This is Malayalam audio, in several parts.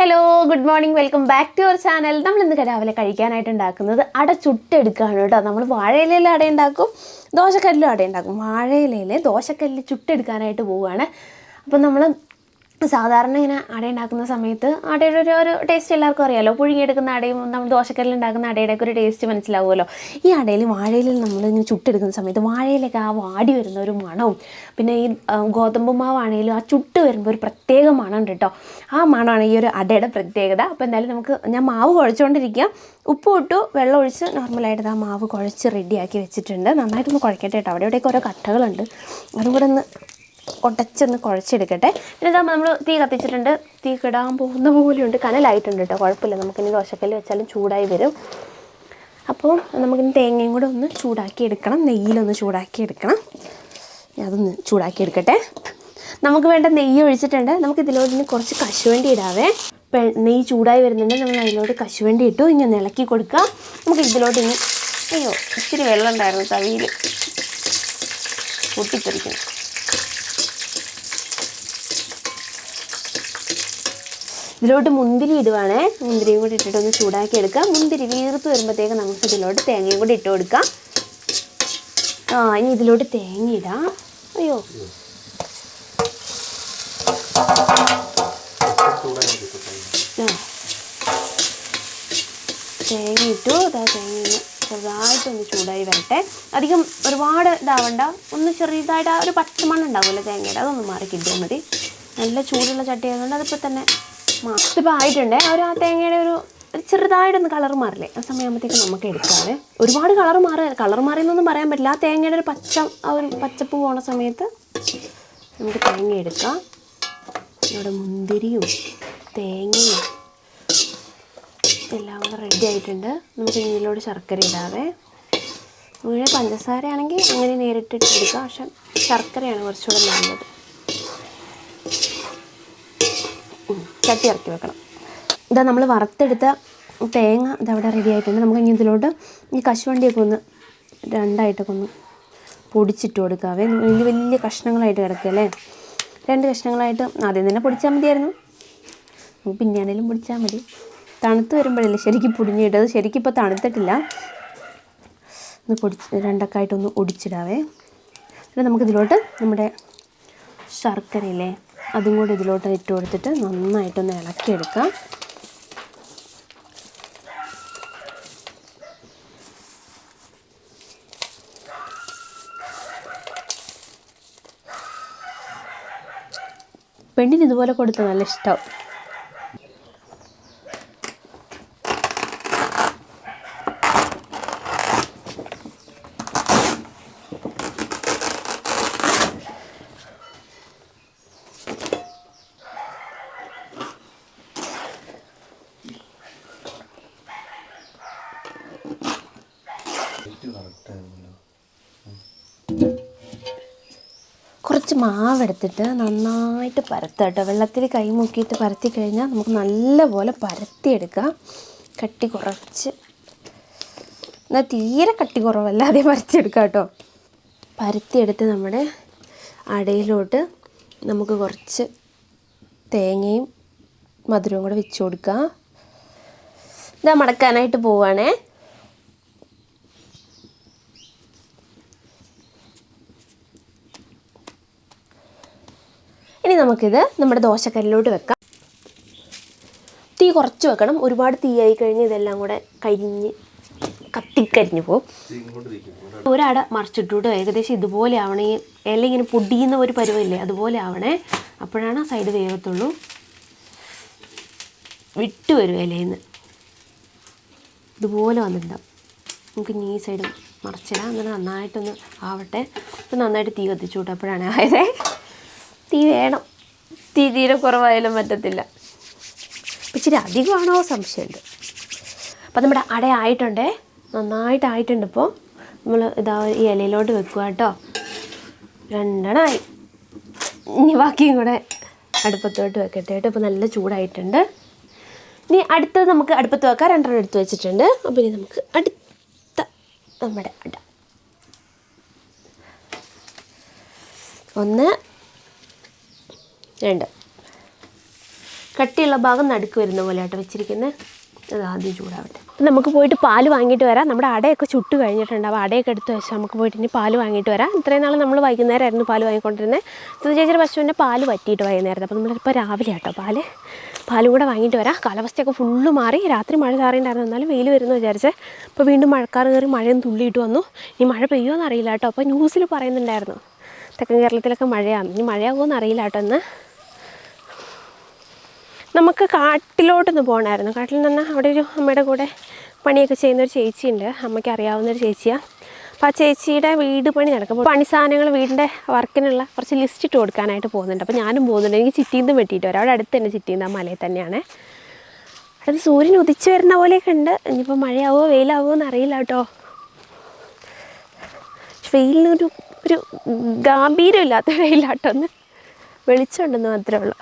Hello good morning welcome back to our channel. നമ്മൾ ഇന്ന് രാവിലെ കഴിക്കാനായിട്ട് ഉണ്ടാക്കുന്നത് അട ചുട്ടെടുക്കുകയാണ് കേട്ടോ. നമ്മൾ വാഴയിലയിൽ അട ഉണ്ടാക്കും, ദോശക്കല്ലിലും അട ഉണ്ടാക്കും. വാഴയിലയിൽ ദോശക്കല്ലിൽ ചുട്ടെടുക്കാനായിട്ട് പോവുകയാണ്. അപ്പം നമ്മൾ സാധാരണ ഇങ്ങനെ അട ഉണ്ടാക്കുന്ന സമയത്ത് അടയുടെ ഒരു ടേസ്റ്റ് എല്ലാവർക്കും അറിയാമല്ലോ. പുഴുങ്ങിയെടുക്കുന്ന അടയും നമ്മൾ ദോശക്കല്ലിൽ ഉണ്ടാക്കുന്ന അടയുടെയൊക്കെ ഒരു ടേസ്റ്റ് മനസ്സിലാവുമല്ലോ. ഈ അടയിൽ വാഴയിലയിൽ നമ്മളിങ്ങനെ ചുട്ടെടുക്കുന്ന സമയത്ത് വാഴയിലൊക്കെ ആ വാടി വരുന്ന ഒരു മണവും പിന്നെ ഈ ഗോതമ്പ് മാവാണെങ്കിലും ആ ചുട്ട് വരുമ്പോൾ ഒരു പ്രത്യേക മണം ഉണ്ട് കേട്ടോ. ആ മണമാണ് ഈ ഒരു അടയുടെ പ്രത്യേകത. അപ്പോൾ എന്തായാലും ഞാൻ മാവ് കുഴച്ചുകൊണ്ടിരിക്കുക. ഉപ്പ് ഇട്ടു, വെള്ളം ഒഴിച്ച് നോർമലായിട്ട് ആ മാവ് കുഴച്ച് റെഡിയാക്കി വെച്ചിട്ടുണ്ട്. നന്നായിട്ടൊന്ന് കുഴക്കട്ടെ കേട്ടോ. അവിടെ ഇവിടെയൊക്കെ ഓരോ കട്ടകളുണ്ട്, അതും കൂടെ ഒന്ന് ഉടച്ചൊന്ന് കുഴച്ചെടുക്കട്ടെ. പിന്നെ ഇതാ നമ്മൾ തീ കത്തിച്ചിട്ടുണ്ട്. തീ കിടാൻ പോകുന്ന പോലെയുണ്ട്, കനലായിട്ടുണ്ട് കേട്ടോ. കുഴപ്പമില്ല, നമുക്കിനി ദോശക്കല്ല് വെച്ചാലും ചൂടായി വരും. അപ്പോൾ നമുക്കിനി തേങ്ങയും കൂടെ ഒന്ന് ചൂടാക്കി എടുക്കണം, നെയ്യിലൊന്ന് ചൂടാക്കി എടുക്കണം. അതൊന്ന് ചൂടാക്കി എടുക്കട്ടെ. നമുക്ക് വേണ്ട നെയ്യ് ഒഴിച്ചിട്ടുണ്ട്. നമുക്ക് ഇതിലോട്ട് കുറച്ച് കശുവണ്ടി ഇടാവേ. നെയ്യ് ചൂടായി വരുന്നുണ്ട്, നമ്മൾ അതിലോട്ട് കശുവണ്ടി ഇട്ടു. ഇനി ഒന്ന് ഇളക്കി കൊടുക്കാം. നമുക്ക് ഇതിലോട്ട് ഇനി ഇച്ചിരി വെള്ളം ഉണ്ടായിരുന്നു തവിയിൽ, പൊട്ടിത്തെറിക്കണം. ഇതിലോട്ട് മുന്തിരി ഇടുവാണേ. മുന്തിരിയും കൂടി ഇട്ടിട്ട് ഒന്ന് ചൂടാക്കി എടുക്കാം. മുന്തിരി വീർത്ത് വരുമ്പോഴത്തേക്ക് നമുക്ക് ഇതിലോട്ട് തേങ്ങയും കൂടി ഇട്ട് കൊടുക്കാം. ഇനി ഇതിലോട്ട് തേങ്ങ ഇടാം. തേങ്ങ ഇട്ടു. തേങ്ങ ചെറുതായിട്ടൊന്ന് ചൂടായി വരട്ടെ. അധികം ഒരുപാട് ഇതാവണ്ട, ഒന്ന് ചെറിയതായിട്ട് ആ ഒരു പച്ചമണ്ണ് ഉണ്ടാവുമല്ലോ തേങ്ങയുടെ, അതൊന്ന് മാറി കിട്ടിയാൽ മതി. നല്ല ചൂടുള്ള ചട്ടി ആയതുകൊണ്ട് അതിപ്പോൾ തന്നെ ഇതിപ്പോൾ ആയിട്ടുണ്ട്. ആ തേങ്ങയുടെ ഒരു ചെറുതായിട്ടൊന്ന് കളർ മാറില്ലേ, ആ സമയമാകുമ്പോഴത്തേക്ക് നമുക്ക് എടുക്കാതെ. ഒരുപാട് കളർ മാറിയെന്നൊന്നും പറയാൻ പറ്റില്ല. ആ തേങ്ങയുടെ ഒരു പച്ചപ്പ് പോണ സമയത്ത് നമുക്ക് തേങ്ങ എടുക്കാം. ഇവിടെ മുന്തിരിയും തേങ്ങയും എല്ലാം കൂടെ റെഡി ആയിട്ടുണ്ട്. നമുക്ക് ഇതിലോട്ട് ശർക്കര ഇടാതെ. മുഴുവൻ പഞ്ചസാര ആണെങ്കിൽ അങ്ങനെ നേരിട്ടിട്ട് എടുക്കാം, പക്ഷെ ശർക്കരയാണ് കുറച്ചുകൂടെ നല്ലത്. ചട്ടി ഇറക്കി വെക്കണം. ഇതാ നമ്മൾ വറുത്തെടുത്ത തേങ്ങ ഇതവിടെ റെഡി ആയിട്ടുണ്ട്. നമുക്ക് ഇനി ഇതിലോട്ട് ഈ കശുവണ്ടിയൊക്കെ ഒന്ന് രണ്ടായിട്ടൊക്കെ ഒന്ന് പൊടിച്ചിട്ട് കൊടുക്കാവേ. വലിയ വലിയ കഷ്ണങ്ങളായിട്ട് കിടക്കുകയല്ലേ, 2 കഷ്ണങ്ങളായിട്ട് ആദ്യം തന്നെ പൊടിച്ചാൽ മതിയായിരുന്നു. നമുക്ക് പിന്നെയാണേലും പൊടിച്ചാൽ മതി. തണുത്ത് വരുമ്പോഴല്ലേ ശരിക്കും പൊടിഞ്ഞിട്ടത്. ശരിക്കും ഇപ്പോൾ തണുത്തിട്ടില്ല. ഒന്ന് രണ്ടൊക്കെയായിട്ടൊന്ന് ഒടിച്ചിടാവേ. പിന്നെ നമുക്കിതിലോട്ട് നമ്മുടെ ശർക്കരയില്ലേ, അതും കൂടി ഇതിലോട്ട് ഇട്ട് കൊടുത്തിട്ട് നന്നായിട്ടൊന്ന് ഇളക്കിയെടുക്കാം. പെണ്ണിന് ഇതുപോലെ കൊടുത്ത് നല്ല ഇഷ്ടമാവും. കുറച്ച് മാവെടുത്തിട്ട് നന്നായിട്ട് പരത്തുക കേട്ടോ. വെള്ളത്തിൽ കൈ മുക്കിയിട്ട് പരത്തി കഴിഞ്ഞാൽ നമുക്ക് നല്ലപോലെ പരത്തിയെടുക്കാം. കട്ടി കുറച്ച്, എന്നാൽ തീരെ കട്ടി കുറവല്ലാതെ പരത്തിയെടുക്കാം കേട്ടോ. പരത്തിയെടുത്ത് നമ്മുടെ അടയിലോട്ട് നമുക്ക് കുറച്ച് തേങ്ങയും മധുരവും കൂടെ വെച്ച് കൊടുക്കാം. ഇതാ മടക്കാനായിട്ട് പോവുകയാണേ. ഇനി നമുക്കിത് നമ്മുടെ ദോശക്കല്ലിലോട്ട് വെക്കാം. തീ കുറച്ച് വെക്കണം. ഒരുപാട് തീയായി കഴിഞ്ഞ് ഇതെല്ലാം കൂടെ കത്തിക്കരിഞ്ഞ് പോകും. ഒരട മറിച്ചിട്ടോട്ട് ഏകദേശം ഇതുപോലെ ആവണേ. ഇല ഇങ്ങനെ പൊടിയുന്ന ഒരു പരുവമില്ലേ, അതുപോലെ ആവണേ. അപ്പോഴാണ് ആ സൈഡ് വേഗത്തുള്ളൂ. വിട്ട് വരും ഇലയിൽ നിന്ന്, ഇതുപോലെ വന്നിട്ടുണ്ടാവും. നമുക്ക് ഇനി ഈ സൈഡ് മറിച്ചിടാം. അങ്ങനെ നന്നായിട്ടൊന്ന് ആവട്ടെ. ഇപ്പം നന്നായിട്ട് തീ കത്തിച്ചു കൂട്ടും. അപ്പോഴാണ് ആയത്. തീ വേണം, തീരെ കുറവായാലും പറ്റത്തില്ല. ഇച്ചിരി അധികമാണോ സംശയമുണ്ട്. അപ്പം നമ്മുടെ അട ആയിട്ടുണ്ടേ, നന്നായിട്ടായിട്ടുണ്ട്. ഇപ്പോൾ നമ്മൾ ഈ ഇലയിലോട്ട് വെക്കുക കേട്ടോ. 2 ആയി. ഇനി ബാക്കിയും കൂടെ അടുപ്പത്തോട്ട് വെക്കട്ടെ കേട്ടോ. ഇപ്പോൾ നല്ല ചൂടായിട്ടുണ്ട്. ഇനി അടുത്തത് നമുക്ക് അടുപ്പത്ത് വെക്കാം. 2 എടുത്ത് വെച്ചിട്ടുണ്ട്. അപ്പോൾ ഇനി നമുക്ക് അടുത്ത നമ്മുടെ അട 1 2 കട്ടിയുള്ള ഭാഗം നടുക്ക് വരുന്ന പോലെ ആട്ടോ വെച്ചിരിക്കുന്നത്. അത് ആദ്യം ചൂടാവട്ടെ. അപ്പം നമുക്ക് പോയിട്ട് പാല് വാങ്ങിയിട്ട് വരാം. നമ്മുടെ അടയൊക്കെ ചുട്ട് കഴിഞ്ഞിട്ടുണ്ട്. അപ്പോൾ അടയൊക്കെ എടുത്ത് വെച്ചാൽ നമുക്ക് പോയിട്ട് ഇനി പാല് വാങ്ങിയിട്ട് വരാം. ഇത്രയും നാൾ നമ്മൾ വൈകുന്നേരമായിരുന്നു പാല് വാങ്ങിക്കൊണ്ടിരുന്നത്. ചേച്ചിയുടെ പശുവിൻ്റെ പാല് പറ്റിയിട്ട് വൈകുന്നേരത്തെ. അപ്പോൾ നമ്മളിപ്പോൾ രാവിലെ ആട്ടോ പാലും കൂടെ വാങ്ങിയിട്ട് വരാം. കാലാവസ്ഥയൊക്കെ ഫുള്ള് മാറി. രാത്രി മഴ ചാറിയിട്ടുണ്ടായിരുന്നു, എന്നാലും വെയിൽ വരുമെന്ന് വിചാരിച്ച്. അപ്പോൾ വീണ്ടും മഴക്കാറ് കയറി മഴയും തുള്ളിയിട്ട് വന്നു. ഇനി മഴ പെയ്യുമോ അറിയില്ല കേട്ടോ. അപ്പോൾ ന്യൂസിൽ പറയുന്നുണ്ടായിരുന്നു തെക്കൻ കേരളത്തിലൊക്കെ മഴയാണ്. ഇനി മഴയാകുമോ അറിയില്ല കേട്ടോ. എന്ന് നമുക്ക് കാട്ടിലോട്ടൊന്ന് പോകണമായിരുന്നു. കാട്ടിൽ നിന്ന് അവിടെ ഒരു അമ്മയുടെ കൂടെ പണിയൊക്കെ ചെയ്യുന്നൊരു ചേച്ചിയുണ്ട്. അമ്മയ്ക്ക് അറിയാവുന്നൊരു ചേച്ചിയാണ്. അപ്പോൾ ആ ചേച്ചിയുടെ വീട് പണി നടക്കും. പണി സാധനങ്ങൾ വീടിൻ്റെ വർക്കിനുള്ള കുറച്ച് ലിസ്റ്റ് ഇട്ട് കൊടുക്കാനായിട്ട് പോകുന്നുണ്ട്. അപ്പോൾ ഞാനും പോകുന്നുണ്ട്. എനിക്ക് ചിറ്റീന്ന് വെട്ടിയിട്ട് വരാം. അവിടെ അടുത്ത് തന്നെ ചിറ്റീന്ന്, ആ മലയിൽ തന്നെയാണ്. അത് സൂര്യൻ ഉദിച്ച് വരുന്ന പോലെയൊക്കെ ഉണ്ട്. ഇനിയിപ്പോൾ മഴയാവോ വെയിലാവോ എന്നറിയില്ല കേട്ടോ. വെയിലിനൊരു ഗാംഭീര്യമില്ലാത്ത വെയിലാട്ടോ. ഒന്ന് വെളിച്ചമുണ്ടെന്ന് മാത്രമേ ഉള്ളൂ.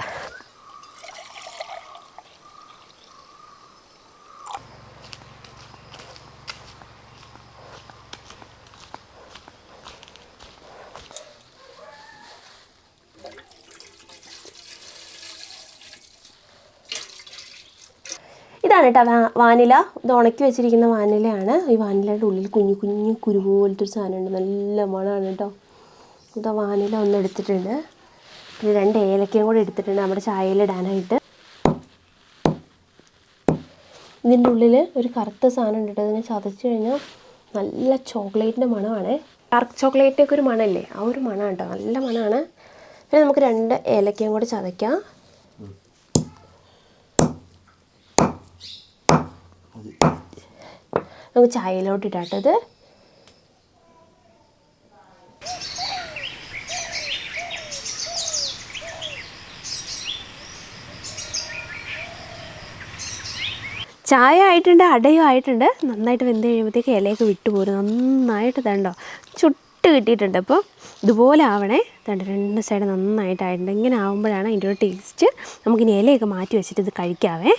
ഇതാണ് കേട്ടോ വാനില. ഇത് ഉണക്കി വെച്ചിരിക്കുന്ന വാനിലയാണ്. ഈ വാനിലയുടെ ഉള്ളിൽ കുഞ്ഞു കുഞ്ഞു കുരു പോലത്തെ ഒരു സാധനമുണ്ട്. നല്ല മണമാണ് കേട്ടോ. ഇത് വാനില ഒന്ന് എടുത്തിട്ടുണ്ട്. പിന്നെ 2 ഏലക്കയും കൂടെ എടുത്തിട്ടുണ്ട് നമ്മുടെ ചായയിലിടാനായിട്ട്. ഇതിൻ്റെ ഉള്ളിൽ ഒരു കറുത്ത സാധനം ഉണ്ട് കേട്ടോ. അതിനെ ചതച്ച് കഴിഞ്ഞാൽ നല്ല ചോക്ലേറ്റിൻ്റെ മണമാണ്. ഡാർക്ക് ചോക്ലേറ്റിനൊക്കെ ഒരു മണമല്ലേ, ആ ഒരു മണമാണ് കേട്ടോ. നല്ല മണമാണ്. പിന്നെ നമുക്ക് 2 ഏലക്കയും കൂടെ ചതയ്ക്കാം. നമുക്ക് ചായയിലോട്ട് ഇടാട്ടത്. ചായ ആയിട്ടുണ്ട്, അടയും ആയിട്ടുണ്ട്. നന്നായിട്ട് വെന്ത് കഴിയുമ്പോഴത്തേക്ക് ഇലയൊക്കെ വിട്ടുപോരും. നന്നായിട്ട് തണ്ടോ ചുട്ട് കിട്ടിയിട്ടുണ്ട്. അപ്പോൾ ഇതുപോലെ ആവണേ. തണ്ട് 2 സൈഡ് നന്നായിട്ടായിട്ടുണ്ട്. ഇങ്ങനെ ആകുമ്പോഴാണ് അതിൻ്റെ ഒരു ടേസ്റ്റ്. നമുക്കിനി ഇലയൊക്കെ മാറ്റി വെച്ചിട്ട് ഇത് കഴിക്കാവേ.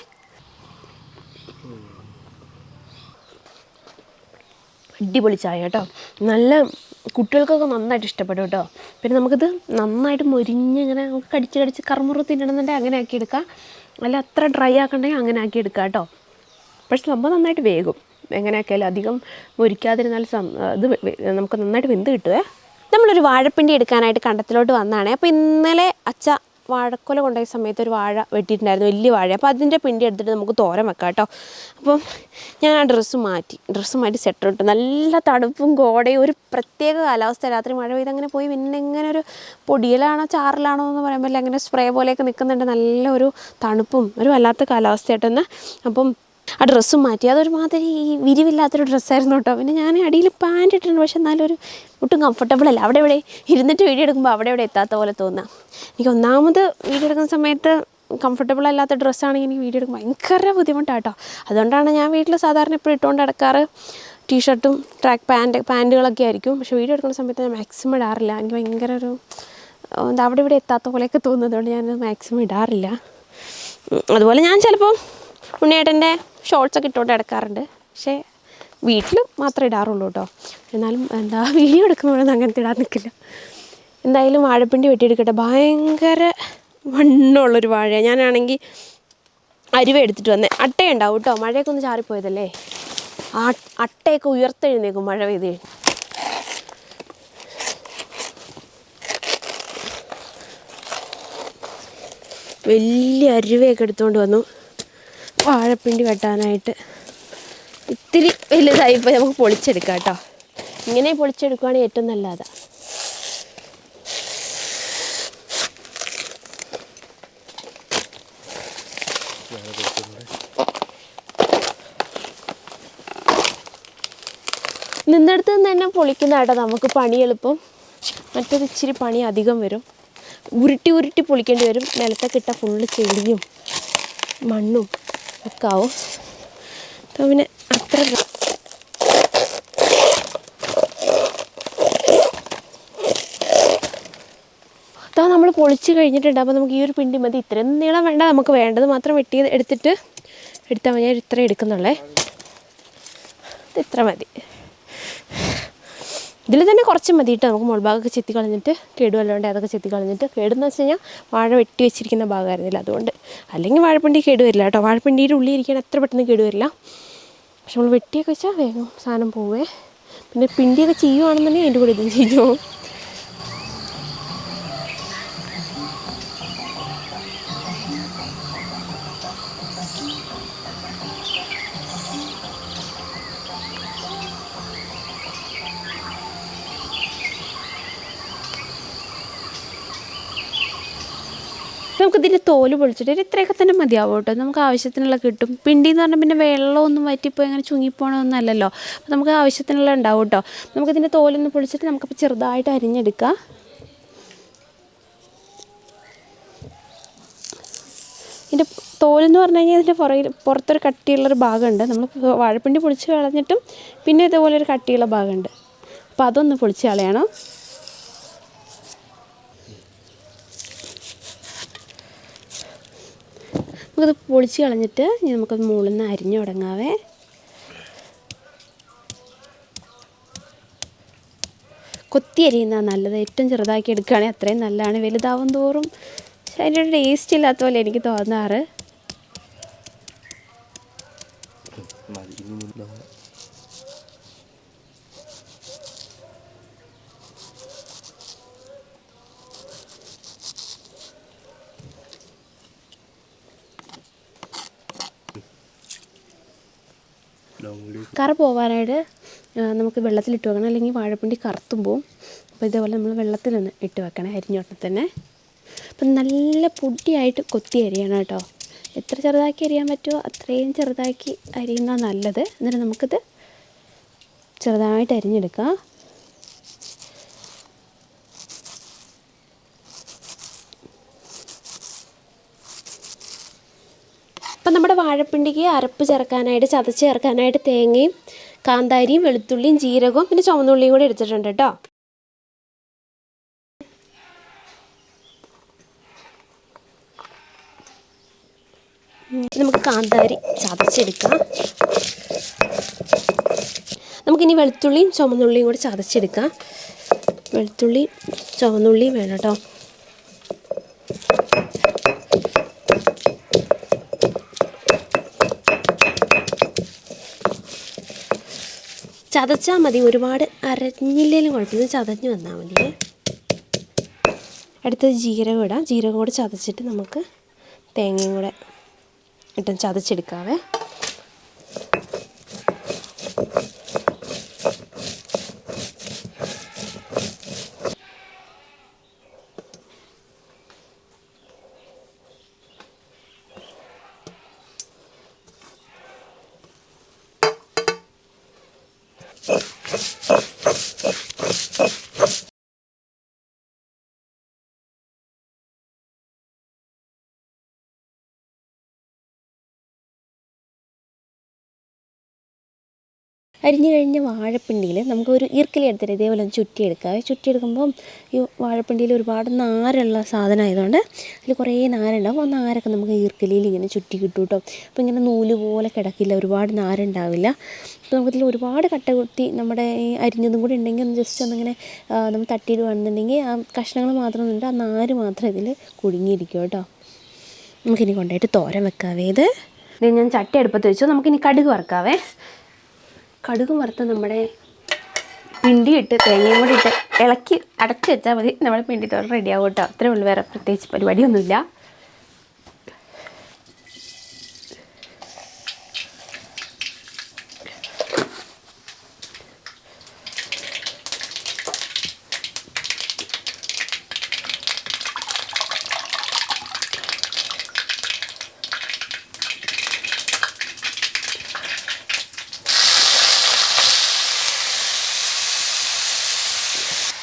അടിപൊളി ചായ കേട്ടോ. നല്ല കുട്ടികൾക്കൊക്കെ നന്നായിട്ട് ഇഷ്ടപ്പെടും കേട്ടോ. പിന്നെ നമുക്കിത് നന്നായിട്ട് മൊരിഞ്ഞ് ഇങ്ങനെ നമുക്ക് കടിച്ച് കറുമുറു തിന്നണമെന്നുണ്ടെങ്കിൽ അങ്ങനെ ആക്കിയെടുക്കാം. അല്ല അത്ര ഡ്രൈ ആക്കണ്ടെങ്കിൽ അങ്ങനെ ആക്കിയെടുക്കാം കേട്ടോ. പക്ഷെ സംഭവം നന്നായിട്ട് വേകും. എങ്ങനെ ആക്കിയാലും അധികം മൊരിക്കാതിരുന്നാൽ ഇത് നമുക്ക് നന്നായിട്ട് വെന്ത് കിട്ടുമേ. നമ്മളൊരു വാഴപ്പിണ്ടി എടുക്കാനായിട്ട് കണ്ടത്തിലോട്ട് വന്നതാണ്. അപ്പോൾ ഇന്നലെ അച്ഛ വാഴക്കൊല കൊണ്ടുപോയ സമയത്ത് ഒരു വാഴ വെട്ടിയിട്ടുണ്ടായിരുന്നു, വലിയ വാഴ. അപ്പോൾ അതിൻ്റെ പിണ്ടി എടുത്തിട്ട് നമുക്ക് തോരൻ വെക്കാം കേട്ടോ. അപ്പം ഞാൻ ആ ഡ്രസ്സ് മാറ്റി സെറ്റർ ഇട്ടു. നല്ല തണുപ്പും കോടയും ഒരു പ്രത്യേക കാലാവസ്ഥ. രാത്രി മഴ പെയ്ത് അങ്ങനെ പോയി പിന്നെ ഇങ്ങനെ ഒരു പൊടിയലാണോ ചാറിലാണോ എന്ന് പറയാൻ പറ്റില്ല. അങ്ങനെ സ്പ്രേ പോലെയൊക്കെ നിൽക്കുന്നുണ്ട്. നല്ല ഒരു തണുപ്പും ഒരു വല്ലാത്ത കാലാവസ്ഥയായിട്ടൊന്ന്. അപ്പം ആ ഡ്രസ്സും മാറ്റി. അതൊരുമാതിരി വിരിവില്ലാത്തൊരു ഡ്രസ്സായിരുന്നു കേട്ടോ. പിന്നെ ഞാൻ അടിയിൽ പാൻറ്റ് ഇട്ടിട്ടുണ്ട്. പക്ഷെ എന്നാലും ഒട്ടും കംഫർട്ടബിൾ അല്ല. അവിടെ ഇവിടെ ഇരുന്നിട്ട് വീഡിയോ എടുക്കുമ്പോൾ അവിടെ ഇവിടെ എത്താത്ത പോലെ തോന്നുക. എനിക്ക് ഒന്നാമത് വീഡിയോ എടുക്കുന്ന സമയത്ത് കംഫർട്ടബിൾ അല്ലാത്ത ഡ്രസ്സാണെങ്കിൽ എനിക്ക് വീഡിയോ എടുക്കുമ്പോൾ ഭയങ്കര ബുദ്ധിമുട്ടാണ് കേട്ടോ. അതുകൊണ്ടാണ് ഞാൻ വീട്ടിൽ സാധാരണ എപ്പോഴും ഇട്ടുകൊണ്ട് നടക്കാറ്. ടീഷർട്ടും ട്രാക്ക് പാൻറ്റുകളൊക്കെ ആയിരിക്കും. പക്ഷേ വീഡിയോ എടുക്കുന്ന സമയത്ത് ഞാൻ മാക്സിമം ഇടാറില്ല. എനിക്ക് ഭയങ്കര ഒരു അവിടെ ഇവിടെ എത്താത്ത പോലെയൊക്കെ തോന്നുന്നതുകൊണ്ട് ഞാൻ മാക്സിമം ഇടാറില്ല. അതുപോലെ ഞാൻ ചിലപ്പോൾ ഉണ്ണിയേട്ടൻ്റെ ഷോർട്സൊക്കെ ഇട്ടുകൊണ്ട് എടുക്കാറുണ്ട്. പക്ഷേ വീട്ടിൽ മാത്രമേ ഇടാറുള്ളൂ കേട്ടോ. എന്നാലും വീഡിയോ എടുക്കുമ്പോഴൊന്നും അങ്ങനത്തെ ഇടാൻ നിൽക്കില്ല. എന്തായാലും വാഴപ്പിണ്ടി വെട്ടിയെടുക്കട്ടെ. ഭയങ്കര വണ്ണമുള്ളൊരു വാഴയാണ്. ഞാനാണെങ്കിൽ അരിവ എടുത്തിട്ട് വന്നേ. അട്ടയുണ്ടാവും കേട്ടോ. മഴയൊക്കെ ഒന്ന് ചാറിപ്പോയതല്ലേ. ആ അട്ടയൊക്കെ ഉയർത്തെഴുന്നേക്കും മഴ പെയ്ത് കഴിഞ്ഞ്. വലിയ അരിവയൊക്കെ എടുത്തുകൊണ്ട് വന്നു വാഴപ്പിണ്ടി വെട്ടാനായിട്ട്. ഇത്തിരി വലുതായിപ്പോൾ നമുക്ക് പൊളിച്ചെടുക്കാം കേട്ടോ. ഇങ്ങനെ പൊളിച്ചെടുക്കുകയാണെങ്കിൽ ഏറ്റവും നല്ലതാണ്. നിന്നെടുത്ത് നിന്ന് തന്നെ പൊളിക്കുന്ന കേട്ടോ നമുക്ക് പണി എളുപ്പം. മറ്റൊരു ഇച്ചിരി പണി അധികം വരും. ഉരുട്ടി പൊളിക്കേണ്ടി വരും. നിലത്തൊക്കെ ഇട്ട ഫുള്ള് ചെടിയും മണ്ണും ഒക്കെ ആവും. അപ്പോൾ പിന്നെ അത്ര അതാ നമ്മൾ പൊളിച്ച് കഴിഞ്ഞിട്ടുണ്ട്. അപ്പോൾ നമുക്ക് ഈ ഒരു പിണ്ടി മതി. ഇത്രയും നീളം വേണ്ട. നമുക്ക് വേണ്ടത് മാത്രം എടുത്തിട്ട് എടുത്താൽ മതി. ഞാൻ ഇത്ര എടുക്കുന്നുള്ളേ. ഇത് ഇത്ര മതി. ഇതിൽ തന്നെ കുറച്ച് മതിയിട്ട് നമുക്ക് മുൾഭാഗമൊക്കെ ചെത്തി കളഞ്ഞിട്ട് കേടുവല്ലാണ്ട് അതൊക്കെ ചെത്തി കളഞ്ഞിട്ട് കേടെന്ന് വെച്ച് കഴിഞ്ഞാൽ വാഴ വെട്ടി വെച്ചിരിക്കുന്ന ഭാഗമായിരുന്നില്ല അതുകൊണ്ട്. അല്ലെങ്കിൽ വാഴപ്പിണ്ടി കേടുവരില്ല കേട്ടോ. വാഴപ്പിണ്ടിയുടെ ഉള്ളിൽ ഇരിക്കാൻ അത്ര പെട്ടെന്ന് കേടുവരില്ല. പക്ഷെ നമ്മൾ വെട്ടിയൊക്കെ വെച്ചാൽ വേഗം സാധനം പോവേ. പിന്നെ പിണ്ടിയൊക്കെ ചെയ്യുവാണെന്നുണ്ടെങ്കിൽ അതിൻ്റെ കൂടെ ഇതും ചെയ്യും. നമുക്കിതിൻ്റെ തോല് പൊളിച്ചിട്ട് ഇത്രയൊക്കെ തന്നെ മതിയാവും കേട്ടോ. നമുക്ക് ആവശ്യത്തിനുള്ള കിട്ടും. പിണ്ടി എന്ന് പറഞ്ഞാൽ പിന്നെ വെള്ളമൊന്നും വറ്റിപ്പോൾ അങ്ങനെ ചുങ്ങിപ്പോകണമെന്നൊന്നും അല്ലല്ലോ. അപ്പോൾ നമുക്ക് ആവശ്യത്തിനുള്ള ഉണ്ടാവും കേട്ടോ. നമുക്കിതിൻ്റെ തോലൊന്ന് പൊളിച്ചിട്ട് നമുക്കപ്പോൾ ചെറുതായിട്ട് അരിഞ്ഞെടുക്കാം. ഇതിൻ്റെ തോലെന്ന് പറഞ്ഞു കഴിഞ്ഞാൽ ഇതിൻ്റെ പുറത്തൊരു കട്ടിയുള്ളൊരു ഭാഗമുണ്ട്. നമ്മൾ വാഴപ്പിണ്ടി പൊളിച്ച് കളഞ്ഞിട്ടും പിന്നെ ഇതുപോലെ ഒരു കട്ടിയുള്ള ഭാഗമുണ്ട്. അപ്പോൾ അതൊന്ന് പൊളിച്ച് കളയണം. നമുക്കത് പൊളിച്ച് കളഞ്ഞിട്ട് ഇനി നമുക്കത് മുകളിൽ നിന്ന് അരിഞ്ഞു തുടങ്ങാവേ. കൊത്തി അരിയുന്നതാണ് നല്ലത്. ഏറ്റവും ചെറുതാക്കി എടുക്കുകയാണെങ്കിൽ അത്രയും നല്ലതാണ്. വലുതാവും തോറും അതിൻ്റെ ഒരു ടേസ്റ്റ് ഇല്ലാത്ത പോലെ എനിക്ക് തോന്നാറ്. കറ പോകാനായിട്ട് നമുക്ക് വെള്ളത്തിലിട്ട് വെക്കണം, അല്ലെങ്കിൽ വാഴപ്പിണ്ടി കറുത്തും പോവും. അപ്പോൾ ഇതേപോലെ നമ്മൾ വെള്ളത്തിലൊന്ന് ഇട്ട് വെക്കണം അരിഞ്ഞോട്ടം തന്നെ. അപ്പം നല്ല പൊടിയായിട്ട് കൊത്തി അരിയണം കേട്ടോ. എത്ര ചെറുതാക്കി അരിയാൻ പറ്റുമോ അത്രയും ചെറുതാക്കി അരിയുന്ന നല്ലത്. എന്നിട്ട് നമുക്കിത് ചെറുതായിട്ട് അരിഞ്ഞെടുക്കാം. അപ്പം നമ്മുടെ വാഴപ്പിണ്ടിക്ക് അരപ്പ് ചേർക്കാനായിട്ട് ചതച്ച് ചേർക്കാനായിട്ട് തേങ്ങയും കാന്താരിയും വെളുത്തുള്ളിയും ജീരകവും പിന്നെ ചുവന്നുള്ളിയും കൂടി എടുത്തിട്ടുണ്ട് കേട്ടോ. നമുക്ക് കാന്താരി ചതച്ചെടുക്കാം. നമുക്കിനി വെളുത്തുള്ളിയും ചുവന്നുള്ളിയും കൂടി ചതച്ചെടുക്കാം. വെളുത്തുള്ളിയും ചുവന്നുള്ളിയും വേണം കേട്ടോ. ചതച്ചാൽ മതി, ഒരുപാട് അരഞ്ഞില്ലേലും കുഴപ്പമില്ല, ചതഞ്ഞ് വന്നാൽ മതി. അടുത്തത് ജീരകം ഇടാം. ജീരകം കൂടെ ചതച്ചിട്ട് നമുക്ക് തേങ്ങയും കൂടെ ഇട്ട് ചതച്ചെടുക്കാവേ. അരിഞ്ഞു കഴിഞ്ഞ വാഴപ്പിണ്ടിയിൽ നമുക്കൊരു ഈർക്കിലി എടുത്തിട്ട് ഇതേപോലെ ഒന്ന് ചുറ്റിയെടുക്കാം. ചുറ്റിയെടുക്കുമ്പം ഈ വാഴപ്പിണ്ടിയിൽ ഒരുപാട് നാരുള്ള സാധനമായതുകൊണ്ട് അതിൽ കുറേ നാരുണ്ടാവും. ആ നാരൊക്കെ നമുക്ക് ഈർക്കിലിയിൽ ഇങ്ങനെ ചുറ്റി കിട്ടും കേട്ടോ. അപ്പോൾ ഇങ്ങനെ നൂല് പോലെ കിടക്കില്ല, ഒരുപാട് നാരുണ്ടാവില്ല. അപ്പോൾ നമുക്കിതിൽ ഒരുപാട് കട്ട കുത്തി നമ്മുടെ ഈ അരിഞ്ഞതും കൂടി ഉണ്ടെങ്കിൽ ഒന്ന് ജസ്റ്റ് ഒന്നിങ്ങനെ നമ്മൾ തട്ടിയിടുകയാണെന്നുണ്ടെങ്കിൽ ആ കഷ്ണങ്ങൾ മാത്രം നിന്നിട്ട് ആ നാര് മാത്രം ഇതിൽ കുടുങ്ങിയിരിക്കും കേട്ടോ. നമുക്കിനി കൊണ്ടുപോയിട്ട് തോരൻ വെക്കാവേ. ഇത് ഞാൻ ചട്ടി അടുപ്പത്ത് വെച്ചു. നമുക്കിനി കടുക് വറുക്കാവേ. കടുക് വറുത്ത് നമ്മുടെ പിണ്ടി ഇട്ട് തേങ്ങയും കൂടി ഇട്ട് ഇളക്കി അടച്ച് വെച്ചാൽ മതി. നമ്മുടെ പിണ്ടി തോരൻ റെഡിയാവും കേട്ടോ. അത്രേ ഉള്ളൂ, വേറെ പ്രത്യേകിച്ച് പരിപാടിയൊന്നുമില്ല.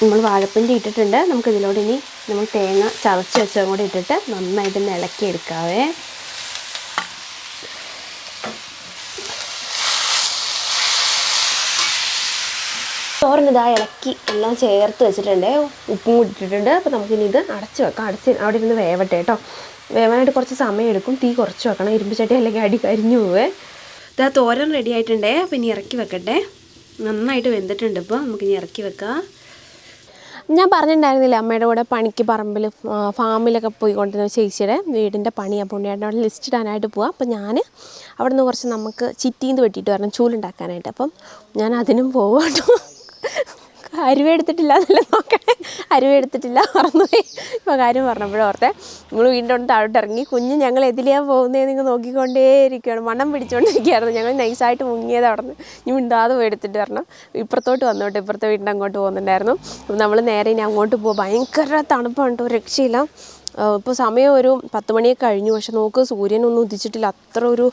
നമ്മൾ വാഴപ്പിണ്ടി ഇട്ടിട്ടുണ്ട്. നമുക്കിതിലോട് ഇനി നമ്മൾ തേങ്ങ ചതച്ച് വെച്ചതും കൂടി ഇട്ടിട്ട് നന്നായിട്ടൊന്ന് ഇളക്കിയെടുക്കാവേ. തോരനിതാ ഇളക്കി എല്ലാം ചേർത്ത് വെച്ചിട്ടുണ്ട്, ഉപ്പും കൂടി ഇട്ടിട്ടുണ്ട്. അപ്പോൾ നമുക്കിനി ഇത് അടച്ച് വെക്കാം. അവിടെ ഇരുന്ന് വേവട്ടെ കേട്ടോ. വേവാനായിട്ട് കുറച്ച് സമയം എടുക്കും. തീ കുറച്ച് വെക്കണം, ഇരുമ്പ് ചട്ടി അല്ലെങ്കിൽ അടി കരിഞ്ഞു പോവേ. ഇതാ തോരൻ റെഡി ആയിട്ടുണ്ടേ. അപ്പോൾ ഇനി ഇറക്കി വെക്കട്ടെ. നന്നായിട്ട് വെന്തിട്ടുണ്ട്. ഇപ്പോൾ നമുക്കിനി ഇറക്കി വെക്കാം. ഞാൻ പറഞ്ഞിട്ടുണ്ടായിരുന്നില്ല അമ്മയുടെ കൂടെ പണിക്ക് പറമ്പിൽ ഫാമിലൊക്കെ പോയിക്കൊണ്ടിരുന്ന ചേച്ചിയുടെ വീടിൻ്റെ പണി. അപ്പോൾ ഉണ്ണിയേട്ടൻ അവിടെ ലിസ്റ്റ് ഇടാനായിട്ട് പോവാം. അപ്പോൾ ഞാൻ അവിടെ നിന്ന് കുറച്ച് നമുക്ക് ചിറ്റീന്ന് വെട്ടിയിട്ട് വരണം ചൂലുണ്ടാക്കാനായിട്ട്. അപ്പം ഞാൻ അതിനും പോവാട്ടോ. അരുവ എടുത്തിട്ടില്ല എന്നല്ല നോക്കണേ, അരുവ എടുത്തിട്ടില്ല, മറന്നുപോയി. ഇപ്പോൾ കാര്യം പറഞ്ഞപ്പോഴും ഓർത്തെ നിങ്ങൾ വീണ്ടും ഒന്ന് താഴോട്ട് ഇറങ്ങി. കുഞ്ഞ് ഞങ്ങൾ എതിലെയാണ് പോകുന്നത് നിങ്ങൾ നോക്കിക്കൊണ്ടേ ഇരിക്കുകയാണ്, മണം പിടിച്ചുകൊണ്ടിരിക്കുകയായിരുന്നു. ഞങ്ങൾ നൈസായിട്ട് മുങ്ങിയത് അവിടെ നിന്ന്. ഇനി മിണ്ടാതെ പോയി എടുത്തിട്ട് വരണം. ഇപ്പുറത്തോട്ട് വന്നോട്ട്, ഇപ്പുറത്തെ വീടിൻ്റെ അങ്ങോട്ട് പോകുന്നുണ്ടായിരുന്നു. അപ്പോൾ നമ്മൾ നേരെ ഇനി അങ്ങോട്ട് പോകും. ഭയങ്കര തണുപ്പാണ് കേട്ടോ, രക്ഷയില്ല. ഇപ്പോൾ സമയം ഒരു 10 മണിയൊക്കെ കഴിഞ്ഞു. പക്ഷെ നോക്ക്, സൂര്യനൊന്നും ഉദിച്ചിട്ടില്ല. അത്ര ഒരു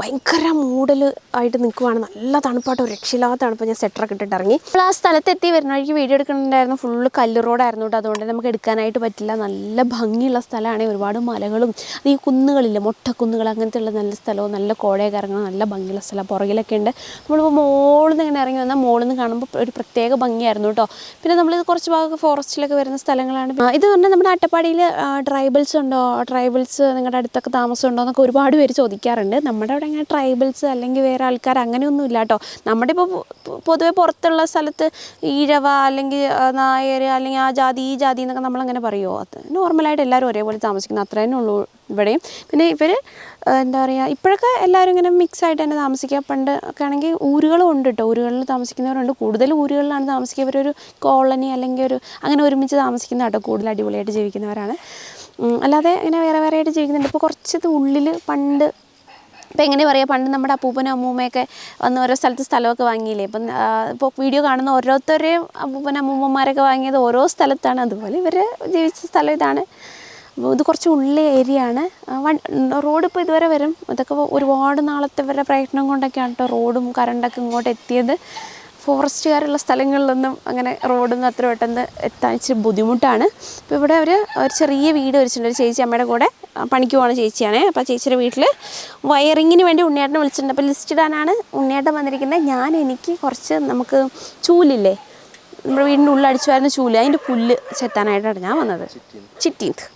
ഭയങ്കര മൂടൽ ആയിട്ട് നിൽക്കുവാണ്. നല്ല തണുപ്പായിട്ട്, ഒരു രക്ഷയില്ലാത്ത തണുപ്പ്. ഞാൻ സ്വെറ്ററൊക്കെ ഇട്ടിട്ട് ഇറങ്ങി. അപ്പോൾ ആ സ്ഥലത്തെത്തി വരുന്ന വഴിക്ക് വീഡിയോ എടുക്കുന്നുണ്ടായിരുന്നു. ഫുള്ള് കല്ല് റോഡായിരുന്നു കേട്ടോ. അതുകൊണ്ട് നമുക്ക് എടുക്കാനായിട്ട് പറ്റില്ല. നല്ല ഭംഗിയുള്ള സ്ഥലമാണ്. ഒരുപാട് മലകളും അത് ഈ കുന്നുകളില്ലേ, മൊട്ടക്കുന്നുകൾ, അങ്ങനത്തെ ഉള്ള നല്ല സ്ഥലവും നല്ല കോടയൊക്കെ ഇറങ്ങണം, നല്ല ഭംഗിയുള്ള സ്ഥലം. പുറകിലൊക്കെ ഉണ്ട്. നമ്മളിപ്പോൾ മോളിൽ നിന്ന് ഇങ്ങനെ ഇറങ്ങി വന്നാൽ മോളിൽ നിന്ന് കാണുമ്പോൾ ഒരു പ്രത്യേക ഭംഗിയായിരുന്നു കേട്ടോ. പിന്നെ നമ്മൾ കുറച്ച് ഭാഗമൊക്കെ ഫോറസ്റ്റിലൊക്കെ വരുന്ന സ്ഥലങ്ങളാണ്. ഇത് പറഞ്ഞാൽ നമ്മുടെ അട്ടപ്പാടിയിൽ ട്രൈബൽസ് ഉണ്ടോ, ട്രൈബൽസ് നിങ്ങളുടെ അടുത്തൊക്കെ താമസം ഉണ്ടോ എന്നൊക്കെ ഒരുപാട് പേര് ചോദിക്കാറുണ്ട്. നമ്മുടെ അവിടെ അങ്ങനെ ട്രൈബൽസ് അല്ലെങ്കിൽ വേറെ ആൾക്കാർ അങ്ങനെയൊന്നും ഇല്ല കേട്ടോ. നമ്മുടെ ഇപ്പോൾ പൊതുവെ പുറത്തുള്ള സ്ഥലത്ത് ഈഴവ അല്ലെങ്കിൽ നായർ അല്ലെങ്കിൽ ആ ജാതി ഈ ജാതി എന്നൊക്കെ നമ്മളങ്ങനെ പറയുമോ? അത് നോർമലായിട്ട് എല്ലാവരും ഒരേപോലെ താമസിക്കുന്നു, അത്ര തന്നെ ഉള്ളൂ ഇവിടെയും. പിന്നെ ഇവർ എന്താ പറയുക, ഇപ്പോഴൊക്കെ എല്ലാവരും ഇങ്ങനെ മിക്സായിട്ട് തന്നെ താമസിക്കുക. പണ്ട് ഒക്കെ ആണെങ്കിൽ ഊരുകളും ഉണ്ട് കേട്ടോ, ഊരുകളിൽ താമസിക്കുന്നവരുണ്ട്. കൂടുതൽ ഊരുകളിലാണ് താമസിക്കുക. ഇവരൊരു കോളനി അല്ലെങ്കിൽ ഒരു അങ്ങനെ ഒരുമിച്ച് താമസിക്കുന്ന കേട്ടോ കൂടുതൽ അടിപൊളിയായിട്ട് ജീവിക്കുന്നവരാണ്. അല്ലാതെ ഇങ്ങനെ വേറെ വേറെ ആയിട്ട് ജീവിക്കുന്നുണ്ട്. ഇപ്പോൾ കുറച്ചത് ഉള്ളിൽ പണ്ട് ഇപ്പോൾ എങ്ങനെ പറയുക, പണ്ട് നമ്മുടെ അപ്പൂപ്പനും അമ്മൂമ്മയൊക്കെ വന്ന് ഓരോ സ്ഥലത്ത് സ്ഥലമൊക്കെ വാങ്ങിയില്ലേ. ഇപ്പം ഇപ്പോൾ വീഡിയോ കാണുന്ന ഓരോരുത്തരെയും അപ്പൂപ്പനും അമ്മൂമ്മമാരൊക്കെ വാങ്ങിയത് ഓരോ സ്ഥലത്താണ്. അതുപോലെ ഇവർ ജീവിച്ച സ്ഥലം ഇതാണ്. ഇത് കുറച്ച് ഉള്ളി ഏരിയ ആണ്. റോഡ് ഇപ്പോൾ ഇതുവരെ വരും. ഇതൊക്കെ ഒരുപാട് നാളത്തെ ഇവരുടെ പ്രയത്നം കൊണ്ടൊക്കെയാണ് കേട്ടോ റോഡും കറണ്ടൊക്കെ ഇങ്ങോട്ട് എത്തിയത്. ഫോറസ്റ്റുകാരുള്ള സ്ഥലങ്ങളിലൊന്നും അങ്ങനെ റോഡൊന്നും അത്ര പെട്ടെന്ന് എത്താൻ ഇച്ചിരി ബുദ്ധിമുട്ടാണ്. അപ്പോൾ ഇവിടെ ഒരു ചെറിയ വീട് വെച്ചിട്ടുണ്ട്. ഒരു ചേച്ചി അമ്മയുടെ കൂടെ പണിക്ക് പോകുന്ന ചേച്ചിയാണ്. അപ്പോൾ ചേച്ചിയുടെ വീട്ടിൽ വയറിങ്ങിന് വേണ്ടി ഉണ്ണിയേട്ടനെ വിളിച്ചിട്ടുണ്ട്. അപ്പോൾ ലിസ്റ്റ് ഇടാനാണ് ഉണ്ണിയേട്ടൻ വന്നിരിക്കുന്നത്. എനിക്ക് കുറച്ച് നമുക്ക് ചൂലില്ലേ, നമ്മുടെ വീടിൻ്റെ ഉള്ളടിച്ചു വരുന്ന ചൂല്, അതിൻ്റെ പുല്ല് ചെത്താനായിട്ടാണ് ഞാൻ വന്നത്. ചിറ്റീന്ത്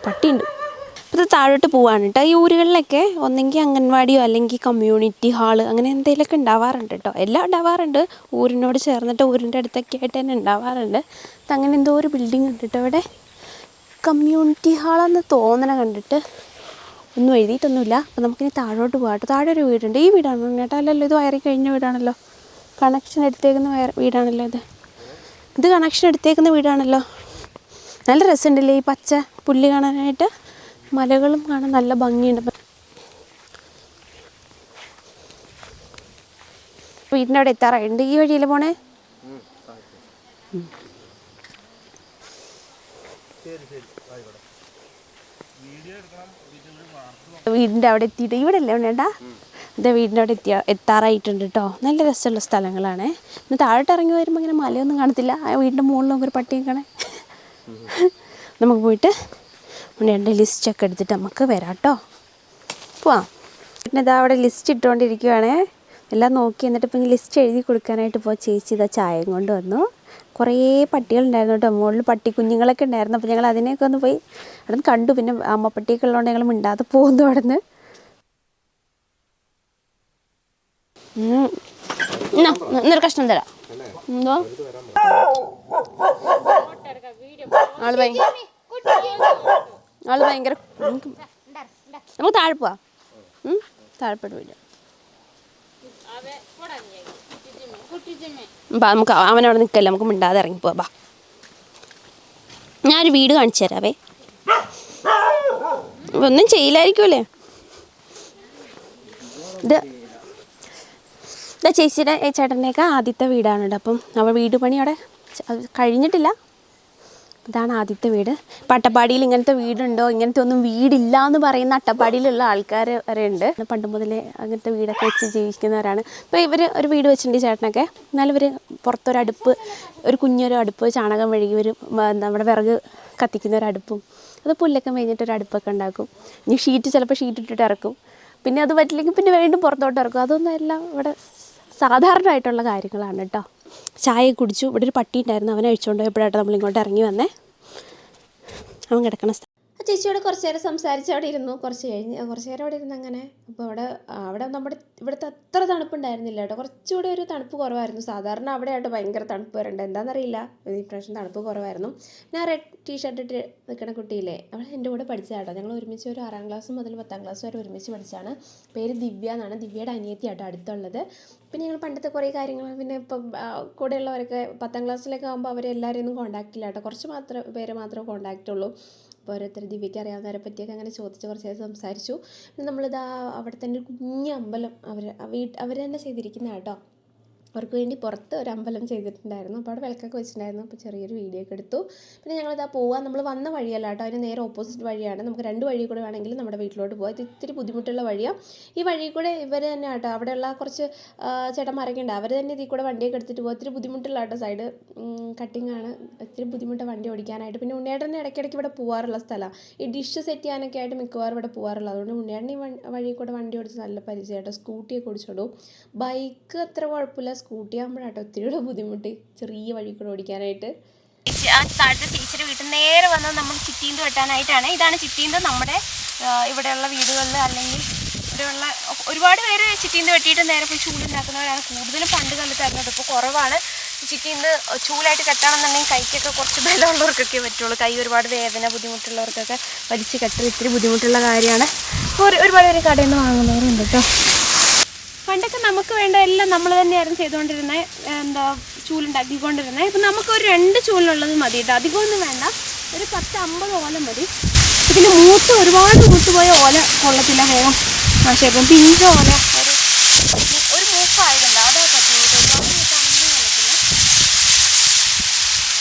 പട്ടിയുണ്ട്. അപ്പോൾ ഇത് താഴോട്ട് പോവാണ് കേട്ടോ. ഈ ഊരുകളിലൊക്കെ ഒന്നെങ്കിൽ അംഗൻവാടിയോ അല്ലെങ്കിൽ കമ്മ്യൂണിറ്റി ഹാള് അങ്ങനെ എന്തെങ്കിലുമൊക്കെ ഉണ്ടാവാറുണ്ട് കേട്ടോ. എല്ലാം ഉണ്ടാവാറുണ്ട്. ഊരിനോട് ചേർന്നിട്ട് ഊരിൻ്റെ അടുത്തൊക്കെ ആയിട്ട് തന്നെ ഉണ്ടാവാറുണ്ട്. അങ്ങനെ എന്തോ ഒരു ബിൽഡിംഗ് ഉണ്ട് കേട്ടോ ഇവിടെ. കമ്മ്യൂണിറ്റി ഹാളെന്ന് തോന്നണ കണ്ടിട്ട് ഒന്നും എഴുതിയിട്ടൊന്നുമില്ല. അപ്പോൾ നമുക്കിനി താഴോട്ട് പോകാം കേട്ടോ. താഴെ ഒരു വീടുണ്ട്. ഈ വീടാണോ കേട്ടോ? അല്ലല്ലോ, ഇത് വയറി കഴിഞ്ഞ വീടാണല്ലോ. കണക്ഷൻ എടുത്തേക്കുന്ന വീടാണല്ലോ ഇത് കണക്ഷൻ എടുത്തേക്കുന്ന വീടാണല്ലോ. നല്ല രസമുണ്ടല്ലേ ഈ പച്ച പുല്ല് കാണാനായിട്ട്. മലകളും കാണാൻ നല്ല ഭംഗിയുണ്ട്. വീടിൻ്റെ അവിടെ എത്താറായിട്ടുണ്ട്. ഈ വഴിയിൽ പോണേ. വീടിൻ്റെ അവിടെ എത്തിയിട്ട് ഇവിടെ അല്ലേ ഉണ്ടേട്ടാ? ഇത് വീടിൻ്റെ അവിടെ എത്താറായിട്ടുണ്ട് കേട്ടോ. നല്ല രസമുള്ള സ്ഥലങ്ങളാണ്. പിന്നെ താഴോട്ട് ഇറങ്ങി വരുമ്പോൾ ഇങ്ങനെ മലയൊന്നും കാണത്തില്ല. ആ വീടിൻ്റെ മുകളിൽ നമുക്കൊരു പട്ടിയെ കാണാൻ. നമുക്ക് പോയിട്ട് ഉണ്ണിയേട്ടൻ്റെ ലിസ്റ്റൊക്കെ എടുത്തിട്ട് നമുക്ക് വരാം കേട്ടോ. പോവാം. പിന്നെ ഇതാ അവിടെ ലിസ്റ്റ് ഇട്ടുകൊണ്ടിരിക്കുവാണേ. എല്ലാം നോക്കി. എന്നിട്ട് ഇപ്പം ലിസ്റ്റ് എഴുതി കൊടുക്കാനായിട്ട് ചേച്ചി ഇതാ ചായയും കൊണ്ട് വന്നു. കുറേ പട്ടികളുണ്ടായിരുന്നു കേട്ടോ. മുകളിൽ പട്ടിക്കുഞ്ഞുങ്ങളൊക്കെ ഉണ്ടായിരുന്നു. അപ്പോൾ ഞങ്ങൾ അതിനെയൊക്കെ ഒന്ന് പോയി അവിടെ നിന്ന് കണ്ടു. പിന്നെ അമ്മപ്പട്ടിയൊക്കെ ഉള്ളതുകൊണ്ട് ഞങ്ങൾ മിണ്ടാതെ പോകുന്നു അവിടെ നിന്ന്. ഇന്നൊരു കഷ്ണം തരാം. എന്തോ ആള് ഭയങ്കര നമുക്ക് താഴെ പോവാം. താഴെപ്പോട്ട് പോയില്ല. നമുക്ക് അവനവിടെ നിൽക്കല്ലേ, നമുക്ക് മിണ്ടാതെ ഇറങ്ങിപ്പോവാ. ബാ, ഞാനൊരു വീട് കാണിച്ചു തരാവേ. ഒന്നും ചെയ്യില്ലായിരിക്കുമല്ലേ. ഇതാ ചേച്ചിയുടെ ചേട്ടൻ്റെയൊക്കെ ആദ്യത്തെ വീടാണ് കേട്ടോ. അപ്പം അവൾ വീട് പണി അവിടെ കഴിഞ്ഞിട്ടില്ല. ഇതാണ് ആദ്യത്തെ വീട്. ഇപ്പം അട്ടപ്പാടിയിൽ ഇങ്ങനത്തെ വീടുണ്ടോ, ഇങ്ങനത്തെ ഒന്നും വീടില്ല എന്ന് പറയുന്ന അട്ടപ്പാടിയിലുള്ള ആൾക്കാർ വരെ ഉണ്ട്. പണ്ട് മുതലേ അങ്ങനത്തെ വീടൊക്കെ വെച്ച് ജീവിക്കുന്നവരാണ്. ഇപ്പോൾ ഇവർ ഒരു വീട് വെച്ചിട്ടുണ്ട് ചേട്ടനൊക്കെ. എന്നാലും ഇവർ പുറത്തൊരടുപ്പ്, ഒരു കുഞ്ഞൊരു അടുപ്പ്, ചാണകം വഴുകി ഒരു നമ്മുടെ വിറക് കത്തിക്കുന്ന ഒരു അടുപ്പും, അത് പുല്ലൊക്കെ മേഞ്ഞിട്ടൊരു അടുപ്പൊക്കെ ഉണ്ടാക്കും. ഇനി ചിലപ്പോൾ ഷീറ്റ് ഇട്ടിട്ട് ഇറക്കും. പിന്നെ അത് പറ്റില്ലെങ്കിൽ പിന്നെ വീണ്ടും പുറത്തോട്ട് ഇറക്കും. അതൊന്നും എല്ലാം ഇവിടെ സാധാരണമായിട്ടുള്ള കാര്യങ്ങളാണ് കേട്ടോ. ചായ കുടിച്ചു. ഇവിടെ ഒരു പട്ടി ഉണ്ടായിരുന്നു, അവനെ അഴിച്ചുകൊണ്ട് പോയപ്പോഴായിട്ട് നമ്മളിങ്ങോട്ട് ഇറങ്ങി വന്നേ. അവൻ കിടക്കണ സ്ഥലം. ആ ചേച്ചിയോട് കുറച്ച് നേരം സംസാരിച്ച് അവിടെ ഇരുന്നു. കുറച്ച് നേരം അവിടെ ഇരുന്ന് അങ്ങനെ. അപ്പോൾ അവിടെ നമ്മുടെ ഇവിടുത്തെ അത്ര തണുപ്പുണ്ടായിരുന്നില്ല കേട്ടോ. കുറച്ചുകൂടി ഒരു തണുപ്പ് കുറവായിരുന്നു. സാധാരണ അവിടെ ആയിട്ട് ഭയങ്കര തണുപ്പ് വരണ്ട, എന്താണെന്നറിയില്ല, ഈ പ്രാവശ്യം തണുപ്പ് കുറവായിരുന്നു. ഞാൻ റെഡ് ടീഷർട്ട് ഇട്ട് നിൽക്കുന്ന കുട്ടിയില്ലേ, അവൾ എൻ്റെ കൂടെ പഠിച്ചതാണ് കേട്ടോ. ഞങ്ങൾ ഒരുമിച്ച് ഒരു 6ാം ക്ലാസ് മുതൽ 10ാം ക്ലാസ് വരെ ഒരുമിച്ച് പഠിച്ചതാണ്. പേര് ദിവ്യ എന്നാണ്. ദിവ്യയുടെ അനിയത്തി ആട്ടോ അടുത്തുള്ളത്. പിന്നെ ഞങ്ങൾ പണ്ടത്തെ കുറേ കാര്യങ്ങൾ, പിന്നെ ഇപ്പം കൂടെയുള്ളവരൊക്കെ 10ാം ക്ലാസ്സിലൊക്കെ ആകുമ്പോൾ അവരെല്ലാവരെയും ഒന്നും കോൺടാക്റ്റ് ഇല്ല കേട്ടോ. കുറച്ച് പേരെ മാത്രമേ കോൺടാക്റ്റ് ഉള്ളൂ. അപ്പോൾ ഓരോരുത്തർ ദിവ്യയ്ക്ക് അറിയാവുന്നവരെ പറ്റിയൊക്കെ അങ്ങനെ ചോദിച്ച് കുറച്ച് നേരം സംസാരിച്ചു. പിന്നെ നമ്മളിതാ അവിടെ തന്നെ ഒരു കുഞ്ഞ് അമ്പലം അവർ തന്നെ ചെയ്തിരിക്കുന്ന കേട്ടോ. അവർക്ക് വേണ്ടി പുറത്ത് ഒരു അമ്പലം ചെയ്തിട്ടുണ്ടായിരുന്നു. അപ്പോൾ അവിടെ വിളക്കൊക്കെ വെച്ചിട്ടുണ്ടായിരുന്നു. അപ്പോൾ ചെറിയൊരു വീഡിയോ ഒക്കെ എടുത്തു. പിന്നെ ഞങ്ങളിതാ പോവാൻ, നമ്മൾ വന്ന വഴിയല്ല കേട്ടോ, അതിന് നേരെ ഓപ്പോസിറ്റ് വഴിയാണ്. നമുക്ക് 2 വഴി കൂടെ വേണമെങ്കിൽ നമ്മുടെ വീട്ടിലോട്ട് പോകാം. ഇത് ഇത്തിരി ബുദ്ധിമുട്ടുള്ള വഴിയാണ്. ഈ വഴി കൂടെ ഇവർ തന്നെ കേട്ടോ, അവിടെയുള്ള കുറച്ച് ചേട്ടന്മാരൊക്കെ ഉണ്ട്, അവർ തന്നെ ഇതിൽ കൂടെ വണ്ടിയൊക്കെ എടുത്തിട്ട് പോകും. ഇത്തിരി ബുദ്ധിമുട്ടുള്ള കേട്ടോ, സൈഡ് കട്ടിങ് ആണ്, ഇത്തിരി ബുദ്ധിമുട്ടാണ് വണ്ടി ഓടിക്കാനായിട്ട്. പിന്നെ ഉണ്ണിയേട്ടൻ ഇടയ്ക്കിടയ്ക്ക് ഇവിടെ പോകാറുള്ള സ്ഥലമാണ്. ഈ ഡിഷ് സെറ്റ് ചെയ്യാനൊക്കെ ആയിട്ട് മിക്കവാറും ഇവിടെ പോകാറുള്ളത്. അതുകൊണ്ട് ഉണ്ണിയേട്ടൻ ഈ വഴി കൂടെ വണ്ടി ഓടിച്ച് നല്ല പരിചയം കേട്ടോ. സ്കൂട്ടിയൊക്കെ ഓടിച്ചോളൂ. ബൈക്ക് അത്ര കുഴപ്പമില്ല, സ്കൂട്ടി ആകുമ്പോഴാട്ടോ ഒത്തിരിയുടെ ബുദ്ധിമുട്ട് ചെറിയ വഴി കൂടെ ഓടിക്കാനായിട്ട്. താഴത്തെ ടീച്ചർ വീട്ടിൽ നേരെ വന്നത് നമ്മൾ ചിറ്റീന്ത് വെട്ടാനായിട്ടാണ്. ഇതാണ് ചിറ്റീന്ത്. നമ്മുടെ ഇവിടെയുള്ള വീടുകളിൽ അല്ലെങ്കിൽ ഇവിടെയുള്ള ഒരുപാട് പേര് ചിറ്റീന്ത് വെട്ടിയിട്ട് നേരെ പോയി ചൂലുണ്ടാക്കുന്നവരാണ് കൂടുതലും പണ്ട് കാലത്തായിരുന്നത്. ഇപ്പോൾ കുറവാണ്. ചിറ്റീന്ത് ചൂലായിട്ട് കെട്ടാണെന്നുണ്ടെങ്കിൽ കൈക്കൊക്കെ കുറച്ച് ബലമുള്ളവർക്കൊക്കെ പറ്റുള്ളൂ. കൈ ഒരുപാട് വേദന ബുദ്ധിമുട്ടുള്ളവർക്കൊക്കെ വലിച്ച് കെട്ടൽ ഇത്തിരി ബുദ്ധിമുട്ടുള്ള കാര്യമാണ്. ഒരുപാട് പേര് കടയിൽ നിന്ന് വാങ്ങുന്നവരുണ്ട് കേട്ടോ. പണ്ടൊക്കെ നമുക്ക് വേണ്ട എല്ലാം നമ്മൾ തന്നെയായിരുന്നു ചെയ്തുകൊണ്ടിരുന്നത്, ചൂലുണ്ടാക്കിക്കൊണ്ടിരുന്നത്. ഇപ്പം നമുക്കൊരു 2 ചൂലിനുള്ളത് മതി കേട്ടോ. അധികമൊന്നും വേണ്ട, ഒരു 10-50 ഓല മതി. ഇതിന് ഒരുപാട് മൂത്തുപോയ ഓല കൊള്ളത്തില്ല, വേഗം പക്ഷേ ഇപ്പം പിഞ്ച ഓല ഒരു മൂപ്പായതല്ല, അതേ പറ്റും.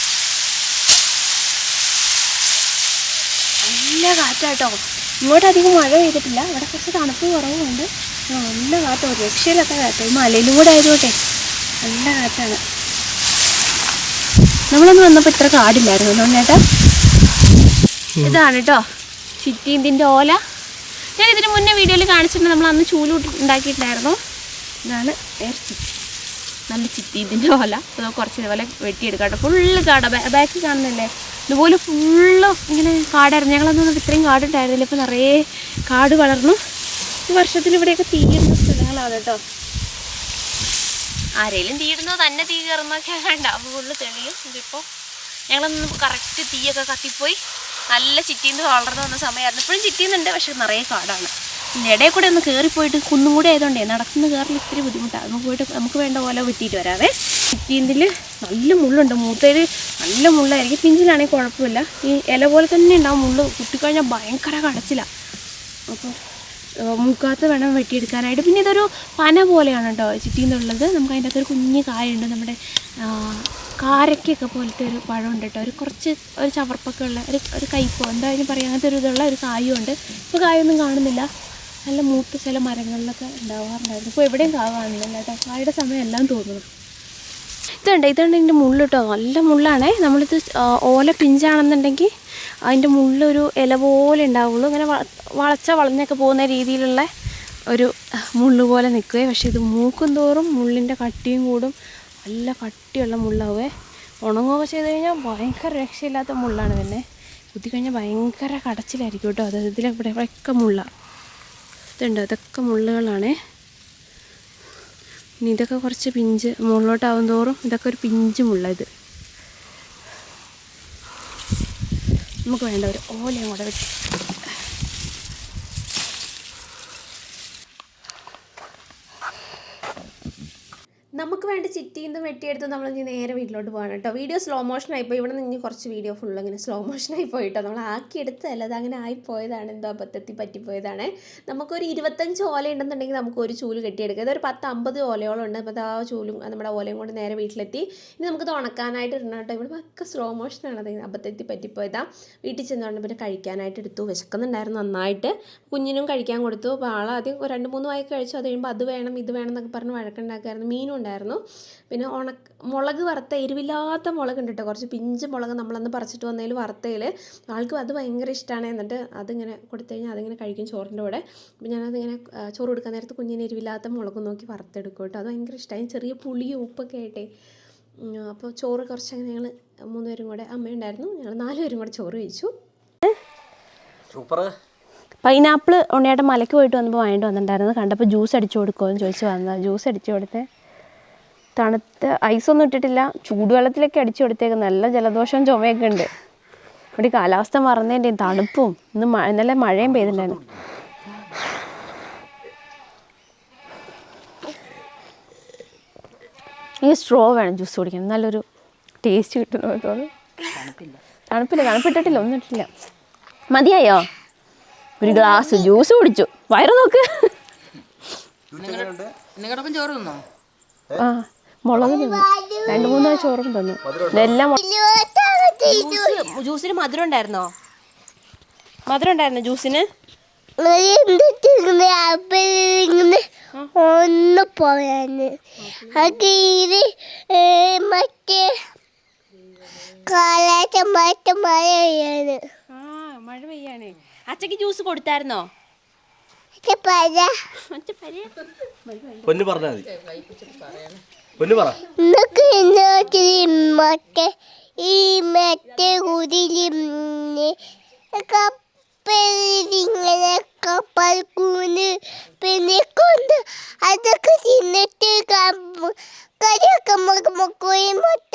നല്ല കാറ്റാട്ടോ. ഇങ്ങോട്ട് അധികം മഴ പെയ്തിട്ടില്ല, ഇവിടെ കുറച്ച് തണുപ്പ് കുറവുണ്ട്. നല്ല കാറ്റ്, ഒരു രക്ഷയില്ലാത്ത കാറ്റ്. ഈ മലയിലും കൂടെ ആയതുകൊണ്ടേ നല്ല കാറ്റാണ്. നമ്മളൊന്ന് വന്നപ്പോൾ ഇത്ര കാടില്ലായിരുന്നു തോന്നേട്ടാ. ഇതാണ് കേട്ടോ ചിറ്റീന്തിൻ്റെ ഓല. ഞാൻ ഇതിന് മുന്നേ വീഡിയോയിൽ കാണിച്ചിട്ടുണ്ട്, നമ്മൾ അന്ന് ചൂല് ഉണ്ടാക്കിയിട്ടുണ്ടായിരുന്നു. ഇതാണ് നല്ല ചിറ്റീന്തിൻ്റെ ഓല. അത് കുറച്ച് ഇതുപോലെ വെട്ടിയെടുക്കാം കേട്ടോ. ഫുള്ള് കാട, ബാക്ക് കാണുന്നില്ലേ, ഇതുപോലെ ഫുള്ള് ഇങ്ങനെ കാടായിരുന്നു. ഞങ്ങളൊന്നും ഇത്രയും കാടുണ്ടായിരുന്നില്ല, ഇപ്പോൾ നിറയെ കാട് വളർന്നു. ഈ വർഷത്തിൽ ഇവിടെയൊക്കെ തീരുന്ന സ്ഥലങ്ങളാണ് കേട്ടോ. ആരെങ്കിലും തീരുന്നോ തന്നെ തീ കയറുന്നൊക്കെ വേണ്ട, അപ്പോൾ ഫുള്ള് തെളിയും. ഇതിപ്പോൾ ഞങ്ങളൊന്നും കറക്റ്റ് തീയൊക്കെ കത്തിപ്പോയി. നല്ല ചിറ്റീന്ന് വളർന്നു വന്ന സമയമായിരുന്നു. ഇപ്പോഴും ചിറ്റീന്നുണ്ട്, പക്ഷെ നിറയെ കാടാണ്. പിന്നെ ഇടയിൽ കൂടെ ഒന്ന് കയറിപ്പോയിട്ട് കുന്നും കൂടെ ആയതുകൊണ്ടേ നടക്കുന്ന കയറിൽ ഇത്തിരി ബുദ്ധിമുട്ടാണ്. നമുക്ക് വേണ്ട പോലെ വെട്ടിയിട്ട് വരാവേ. ചിറ്റീന്തിൽ നല്ല മുള്ളുണ്ട്, മൂത്തയിൽ നല്ല മുള്ളായിരിക്കും. പിഞ്ചിലാണെങ്കിൽ കുഴപ്പമില്ല. ഈ ഇല പോലെ തന്നെ ഉണ്ടാവും മുള്ള്. കുട്ടിക്കഴിഞ്ഞാൽ ഭയങ്കര കടച്ചിലാണ്. അപ്പോൾ മുക്കാത്ത വേണം വെട്ടിയെടുക്കാനായിട്ട്. പിന്നെ ഇതൊരു പന പോലെയാണ് കേട്ടോ ചിറ്റീന്നുള്ളത്. നമുക്ക് അതിൻ്റെ അകത്തൊരു കുഞ്ഞ് കായുണ്ട്, നമ്മുടെ കാരക്കൊക്കെ പോലത്തെ ഒരു പഴമുണ്ട് കേട്ടോ. ഒരു ചവർപ്പൊക്കെ ഉള്ള ഒരു കയ്പോ എന്തായാലും പറയാം, അങ്ങനത്തെ ഒരു ഇതുള്ള ഒരു കായും ഉണ്ട്. ഇപ്പോൾ കായൊന്നും കാണുന്നില്ല, നല്ല മൂത്ത ചില മരങ്ങളിലൊക്കെ ഉണ്ടാവാറുണ്ടായിരുന്നു. ഇപ്പോൾ എവിടെയും കായ കാണുന്നില്ല കേട്ടോ. കായുടെ സമയം എല്ലാം തോന്നുന്നു. ഇതുണ്ട് ഇതിൻ്റെ മുള്ള് കേട്ടോ, നല്ല മുള്ളാണേ. നമ്മളിത് ഓല പിഞ്ചാണെന്നുണ്ടെങ്കിൽ അതിൻ്റെ മുള്ളൊരു ഇല പോലെ ഉണ്ടാവുള്ളൂ. ഇങ്ങനെ വളഞ്ഞൊക്കെ പോകുന്ന രീതിയിലുള്ള ഒരു മുള്ളു പോലെ നിൽക്കുകയെ. പക്ഷേ ഇത് മൂക്കും തോറും മുള്ളിൻ്റെ കട്ടിയും കൂടും. നല്ല കട്ടിയുള്ള മുള്ളാവേ. ഉണങ്ങുകയൊക്കെ ചെയ്ത് കഴിഞ്ഞാൽ ഭയങ്കര രക്ഷയില്ലാത്ത മുള്ളാണ്. പിന്നെ കുത്തിക്കഴിഞ്ഞാൽ ഭയങ്കര കടച്ചിലായിരിക്കും കേട്ടോ. അത് ഇവിടെയൊക്കെ മുള്ളാണ്. ഇതുണ്ട്, ഇതൊക്കെ മുള്ളുകളാണേ. ഇനി ഇതൊക്കെ കുറച്ച് പിഞ്ച് മുകളിലോട്ടാവും തോറും ഇതൊക്കെ ഒരു പിഞ്ച് മുള്ള. ഇത് നമുക്ക് വേണ്ട ഒരു ഓലയും കൂടെ വെച്ച് നമുക്ക് വേണ്ട ചിറ്റീന്ന് വെട്ടിയെടുത്ത് നമ്മൾ ഇനി നേരെ വീട്ടിലോട്ട് പോകാൻ കേട്ടോ. വീഡിയോ സ്ലോ മോഷൻ ആയിപ്പോയി. ഇവിടെ നിന്ന് കുറച്ച് വീഡിയോ ഫുള്ള് ഇങ്ങനെ സ്ലോ മോഷനായി പോയിട്ടോ. നമ്മൾ ആക്കിയെടുത്തല്ല, അത് അങ്ങനെ ആയിപ്പോയതാണ്, എന്തോ അബദ്ധത്തിൽ പറ്റിപ്പോയതാണ്. നമുക്കൊരു 25 ഓല ഉണ്ടെന്നുണ്ടെങ്കിൽ നമുക്ക് ഒരു ചൂല് കെട്ടിയെടുക്കുക. ഇതൊരു 10-50 ഓലയോളം ഉണ്ട്. അപ്പോൾ ആ ചൂലും നമ്മുടെ ഓലയും കൊണ്ട് നേരെ വീട്ടിലെത്തി. ഇനി നമുക്കത് ഉണക്കാനായിട്ട് ഇടണം കേട്ടോ. ഇവിടെ ഒക്കെ സ്ലോ മോഷനാണ്, അത് അബദ്ധത്തിൽ പറ്റിപ്പോയതാണ്. വീട്ടിൽ ചെന്നുകൊണ്ട് പിന്നെ കഴിക്കാനായിട്ട് എടുത്തു. വിശക്കുന്നുണ്ടായിരുന്നു നന്നായിട്ട്. കുഞ്ഞിനും കഴിക്കാൻ കൊടുത്തു. അപ്പോൾ ആദ്യം 2-3 വായി കഴിച്ചു. അത് കഴിയുമ്പോൾ അത് വേണം ഇത് വേണം എന്നൊക്കെ പറഞ്ഞ് വഴക്കുണ്ടാക്കായിരുന്നു. മീനും ഉണ്ടായിരുന്നു. പിന്നെ മുളക് വറുത്ത, എരിവില്ലാത്ത മുളക് ഉണ്ട് കേട്ടോ. കുറച്ച് പിഞ്ച് മുളക് നമ്മളന്ന് പറിച്ചിട്ട് വന്നതിൽ വറുത്തതിൽ ആൾക്ക് അത് ഭയങ്കര ഇഷ്ടമാണ്. എന്നിട്ട് അതിങ്ങനെ കൊടുത്തു കഴിഞ്ഞാൽ അതിങ്ങനെ കഴിക്കും ചോറിൻ്റെ കൂടെ. അപ്പോൾ ഞാനതിങ്ങനെ ചോറ് കൊടുക്കാൻ നേരത്ത് കുഞ്ഞിന് എരിവില്ലാത്ത മുളക് നോക്കി വറുത്തെടുക്കും കേട്ടോ. അത് ഭയങ്കര ഇഷ്ടമായി, ചെറിയ പുളിയും ഉപ്പൊക്കെ ആയിട്ടേ. അപ്പോൾ ചോറ് കുറച്ചങ്ങനെ ഞങ്ങൾ 3 പേരും കൂടെ, അമ്മയുണ്ടായിരുന്നു, ഞങ്ങൾ 4 പേരും കൂടെ ചോറ് കഴിച്ചു. പൈനാപ്പിൾ ഉണ്ണിയേട്ടൻ മലയ്ക്ക് പോയിട്ട് വന്നപ്പോൾ വാങ്ങിട്ട് വന്നിട്ടുണ്ടായിരുന്നു. കണ്ടപ്പോൾ ജ്യൂസ് അടിച്ചു കൊടുക്കുമെന്ന് ചോദിച്ച് വന്നതാണ്. ജ്യൂസ് അടിച്ചു കൊടുത്തേ. തണുത്ത ഐസൊന്നും ഇട്ടിട്ടില്ല, ചൂടുവെള്ളത്തിലൊക്കെ അടിച്ചു കൊടുത്തേക്ക്. നല്ല ജലദോഷവും ചുമയൊക്കെ ഉണ്ട്. ഇവിടെ കാലാവസ്ഥ മറന്നതിൻ്റെയും തണുപ്പും ഇന്നലെ മഴയും പെയ്തിട്ടുണ്ടായിരുന്നു. ഈ സ്ട്രോ വേണം ജ്യൂസ് കുടിക്കണം, നല്ലൊരു ടേസ്റ്റ് കിട്ടുന്ന തോന്നുന്നു. തണുപ്പില്ല, തണുപ്പിട്ടിട്ടില്ല, ഒന്നും ഇട്ടില്ല. മതിയായോ? ഒരു ഗ്ലാസ് ജ്യൂസ് കുടിച്ചു. വയറ് നോക്ക്. ആ മുളക് തിന്നു, 2-3 ചോറും തന്നു. ഇതെല്ലാം ജ്യൂസിന് മധുരം ഉണ്ടായിരുന്നോ? മധുരം ഉണ്ടായിരുന്നോ ജ്യൂസിന്? ഒന്ന് പോയാന് മറ്റേ കാലാച്ച മറ്റേ മഴ പെയ്യാണ്. മഴ പെയ്യാണ്. അച്ഛക്ക് ജ്യൂസ് കൊടുത്തായിരുന്നോ? മറ്റേ ഈ മറ്റേ കുതിരി കപ്പലിങ്ങനെ കപ്പൽ കൂന് പിന്നെ കൊണ്ട് അതൊക്കെ തിന്നിട്ട് കറിയൊക്കെ മുക്കുയും മുട്ട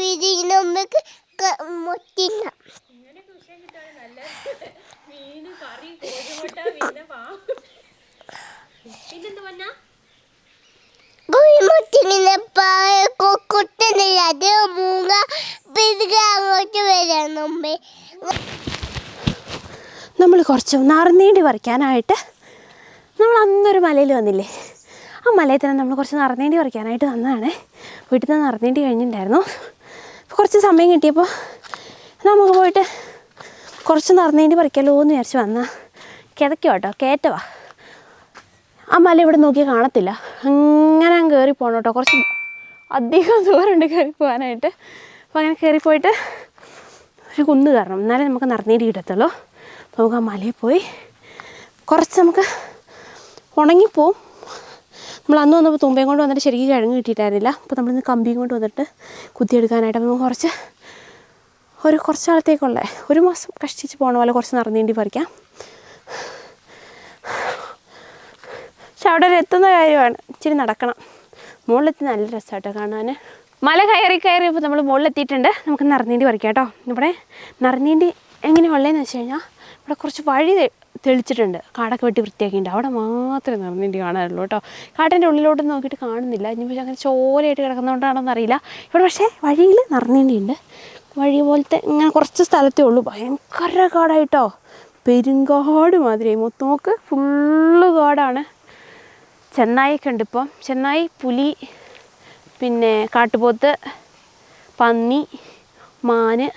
വിരിഞ്ഞൊക്കെ മുട്ടില്ല. കുട്ടനില്ല, അത് മൂങ്ങ അങ്ങോട്ട് വരാൻ മുമ്പേ നമ്മൾ കുറച്ച് നറുനീണ്ടി പറിക്കാനായിട്ട് നമ്മൾ അന്നൊരു മലയിൽ വന്നില്ലേ, ആ മലയിൽ തന്നെ നമ്മൾ കുറച്ച് നറുനീണ്ടി പറിക്കാനായിട്ട് വന്നതാണ്. വീട്ടിൽ നിന്ന് നറുനീണ്ടി കഴിഞ്ഞിട്ടുണ്ടായിരുന്നു. അപ്പോൾ കുറച്ച് സമയം കിട്ടിയപ്പോൾ നമുക്ക് പോയിട്ട് കുറച്ച് നറുനീണ്ടി പറിക്കാമല്ലോ എന്ന് വിചാരിച്ച് വന്നാൽ കിതയ്ക്കോ കേട്ടോ, കയറ്റവാ. ആ മല ഇവിടെ നോക്കി കാണത്തില്ല, അങ്ങനെ കയറി പോകണം കേട്ടോ. കുറച്ച് അധികം ദൂരമുണ്ട് കയറി പോകാനായിട്ട്. അപ്പോൾ അങ്ങനെ കയറിപ്പോയിട്ട് ഒരു കുന്ന് കയറണം, എന്നാലേ നമുക്ക് നറുനീണ്ടി കിട്ടത്തുള്ളൂ. അപ്പോൾ നമുക്ക് ആ മലയിൽ പോയി കുറച്ച് നമുക്ക് ഉണങ്ങിപ്പോവും. നമ്മൾ അന്ന് വന്നപ്പോൾ തുമ്പയും കൊണ്ട് വന്നിട്ട് ശരിക്കും കിഴങ്ങ് കിട്ടിയിട്ടായിരുന്നില്ല. അപ്പോൾ നമ്മളിന്ന് കമ്പിയും കൊണ്ട് വന്നിട്ട് കുത്തിയെടുക്കാനായിട്ട് നമുക്ക് കുറച്ച് നാളത്തേക്കുള്ള 1 മാസം കഷ്ടിച്ച് പോകണ പോലെ കുറച്ച് നറുനീണ്ടി പറിക്കാം. പക്ഷെ അവിടെ എത്തുന്ന കാര്യമാണ്, ഇച്ചിരി നടക്കണം. മുകളിലെത്തി നല്ല രസമായിട്ടോ കാണാൻ. മല കയറിയപ്പോൾ നമ്മൾ മുകളിലെത്തിയിട്ടുണ്ട്. നമുക്ക് നറുനീണ്ടി പറിക്കാം കേട്ടോ. ഇവിടെ നറുനീണ്ടി എങ്ങനെയുള്ളതെന്ന് വെച്ച് കഴിഞ്ഞാൽ ഇവിടെ കുറച്ച് വഴി തെളിച്ചിട്ടുണ്ട്, കാടൊക്കെ വെട്ടി വൃത്തിയാക്കിയിട്ടുണ്ട്. അവിടെ മാത്രമേ നറുനീണ്ടി കാണാറുള്ളൂ കേട്ടോ. കാട്ടിൻ്റെ ഉള്ളിലോട്ട് നോക്കിയിട്ട് കാണുന്നില്ല. ഇനി പക്ഷേ അങ്ങനെ ചോലയായിട്ട് കിടക്കുന്നതുകൊണ്ടാണെന്ന് അറിയില്ല. ഇവിടെ പക്ഷേ വഴിയിൽ നറുനീണ്ടി ഉണ്ട്. വഴി പോലത്തെ ഇങ്ങനെ കുറച്ച് സ്ഥലത്തേ ഉള്ളൂ. ഭയങ്കര കാടായിട്ടോ, പെരുങ്കാട് മാതിരി. മൊത്തം നോക്ക്, ഫുള്ള് കാടാണ്. ചെന്നായൊക്കെ ഉണ്ട് ഇപ്പം. ചെന്നായി, പുലി, പിന്നെ കാട്ടുപോത്ത്, പന്നി, മാന്,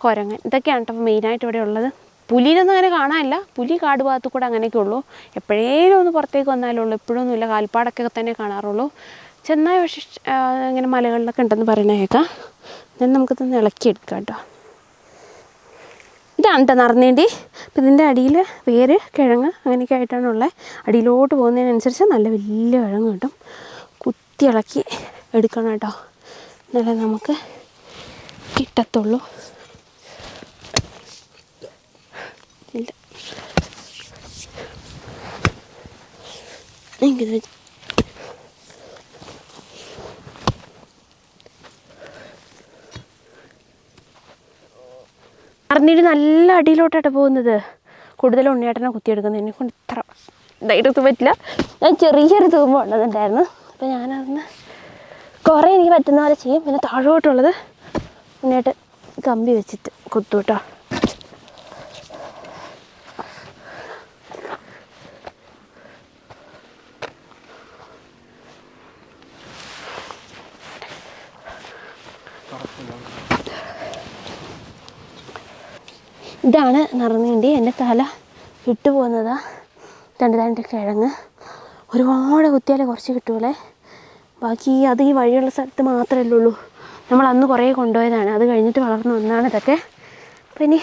കുരങ്ങൻ, ഇതൊക്കെയാണ് കേട്ടോ മെയിനായിട്ട് ഇവിടെ ഉള്ളത്. പുലിനൊന്നും അങ്ങനെ കാണാനില്ല. പുലി കാട് ഭാഗത്തു കൂടെ അങ്ങനെയൊക്കെ ഉള്ളൂ. എപ്പോഴേലും ഒന്ന് പുറത്തേക്ക് വന്നാലേ ഉള്ളൂ, എപ്പോഴൊന്നുമില്ല. കാൽപ്പാടൊക്കെ തന്നെ കാണാറുള്ളൂ. ചെന്നായി പക്ഷേ ഇങ്ങനെ മലകളിലൊക്കെ ഉണ്ടെന്ന് പറയണ കേൾക്കാം. ഞാൻ നമുക്കിതൊന്ന് ഇളക്കിയെടുക്കാം കേട്ടോ. ഇതാണ് കേട്ടോ നറുനീണ്ടി. അപ്പം ഇതിൻ്റെ അടിയിൽ വേര്, കിഴങ്ങ് അങ്ങനെയൊക്കെ ആയിട്ടാണുള്ളത്. അടിയിലോട്ട് പോകുന്നതിനനുസരിച്ച് നല്ല വലിയ കിഴങ്ങ് കിട്ടും. കുത്തി ഇളക്കി എടുക്കണം കേട്ടോ, എന്നാലേ നമുക്ക് കിട്ടത്തുള്ളൂ. ഇല്ല എനിക്കിത് നറുനീണ്ടി നല്ല അടിയിലോട്ടാണ് പോകുന്നത്. കൂടുതലും ഉണ്ണിയേട്ടനെ കുത്തിയെടുക്കുന്നത്. എന്നെക്കൊണ്ട് ഇത്ര ധൈര്യത്ത് പറ്റില്ല. ഞാൻ ചെറിയൊരു തൂമ്പ് ഉള്ളതുണ്ടായിരുന്നു. അപ്പോൾ ഞാനതിന് കുറേ എനിക്ക് പറ്റുന്ന പോലെ ചെയ്യും. പിന്നെ താഴോട്ടുള്ളത് ഉണ്ണിയേട്ടൻ കമ്പി വെച്ചിട്ട് കുത്തു കേട്ടോ. ഇതാണ് നറുനീണ്ടി. എൻ്റെ തല വിട്ടു പോകുന്നതാ. രണ്ട് കിഴങ്ങ് ഒരുപാട് കുത്തിയാലേ കുറച്ച് കിട്ടുമല്ലേ. ബാക്കി അത് ഈ വഴിയുള്ള സ്ഥലത്ത് മാത്രമല്ലേ ഉള്ളൂ. നമ്മൾ അന്ന് കുറേ കൊണ്ടുപോയതാണ്, അത് കഴിഞ്ഞിട്ട് വളർന്നു വന്നതാണ് ഇതൊക്കെ. അപ്പം ഇനി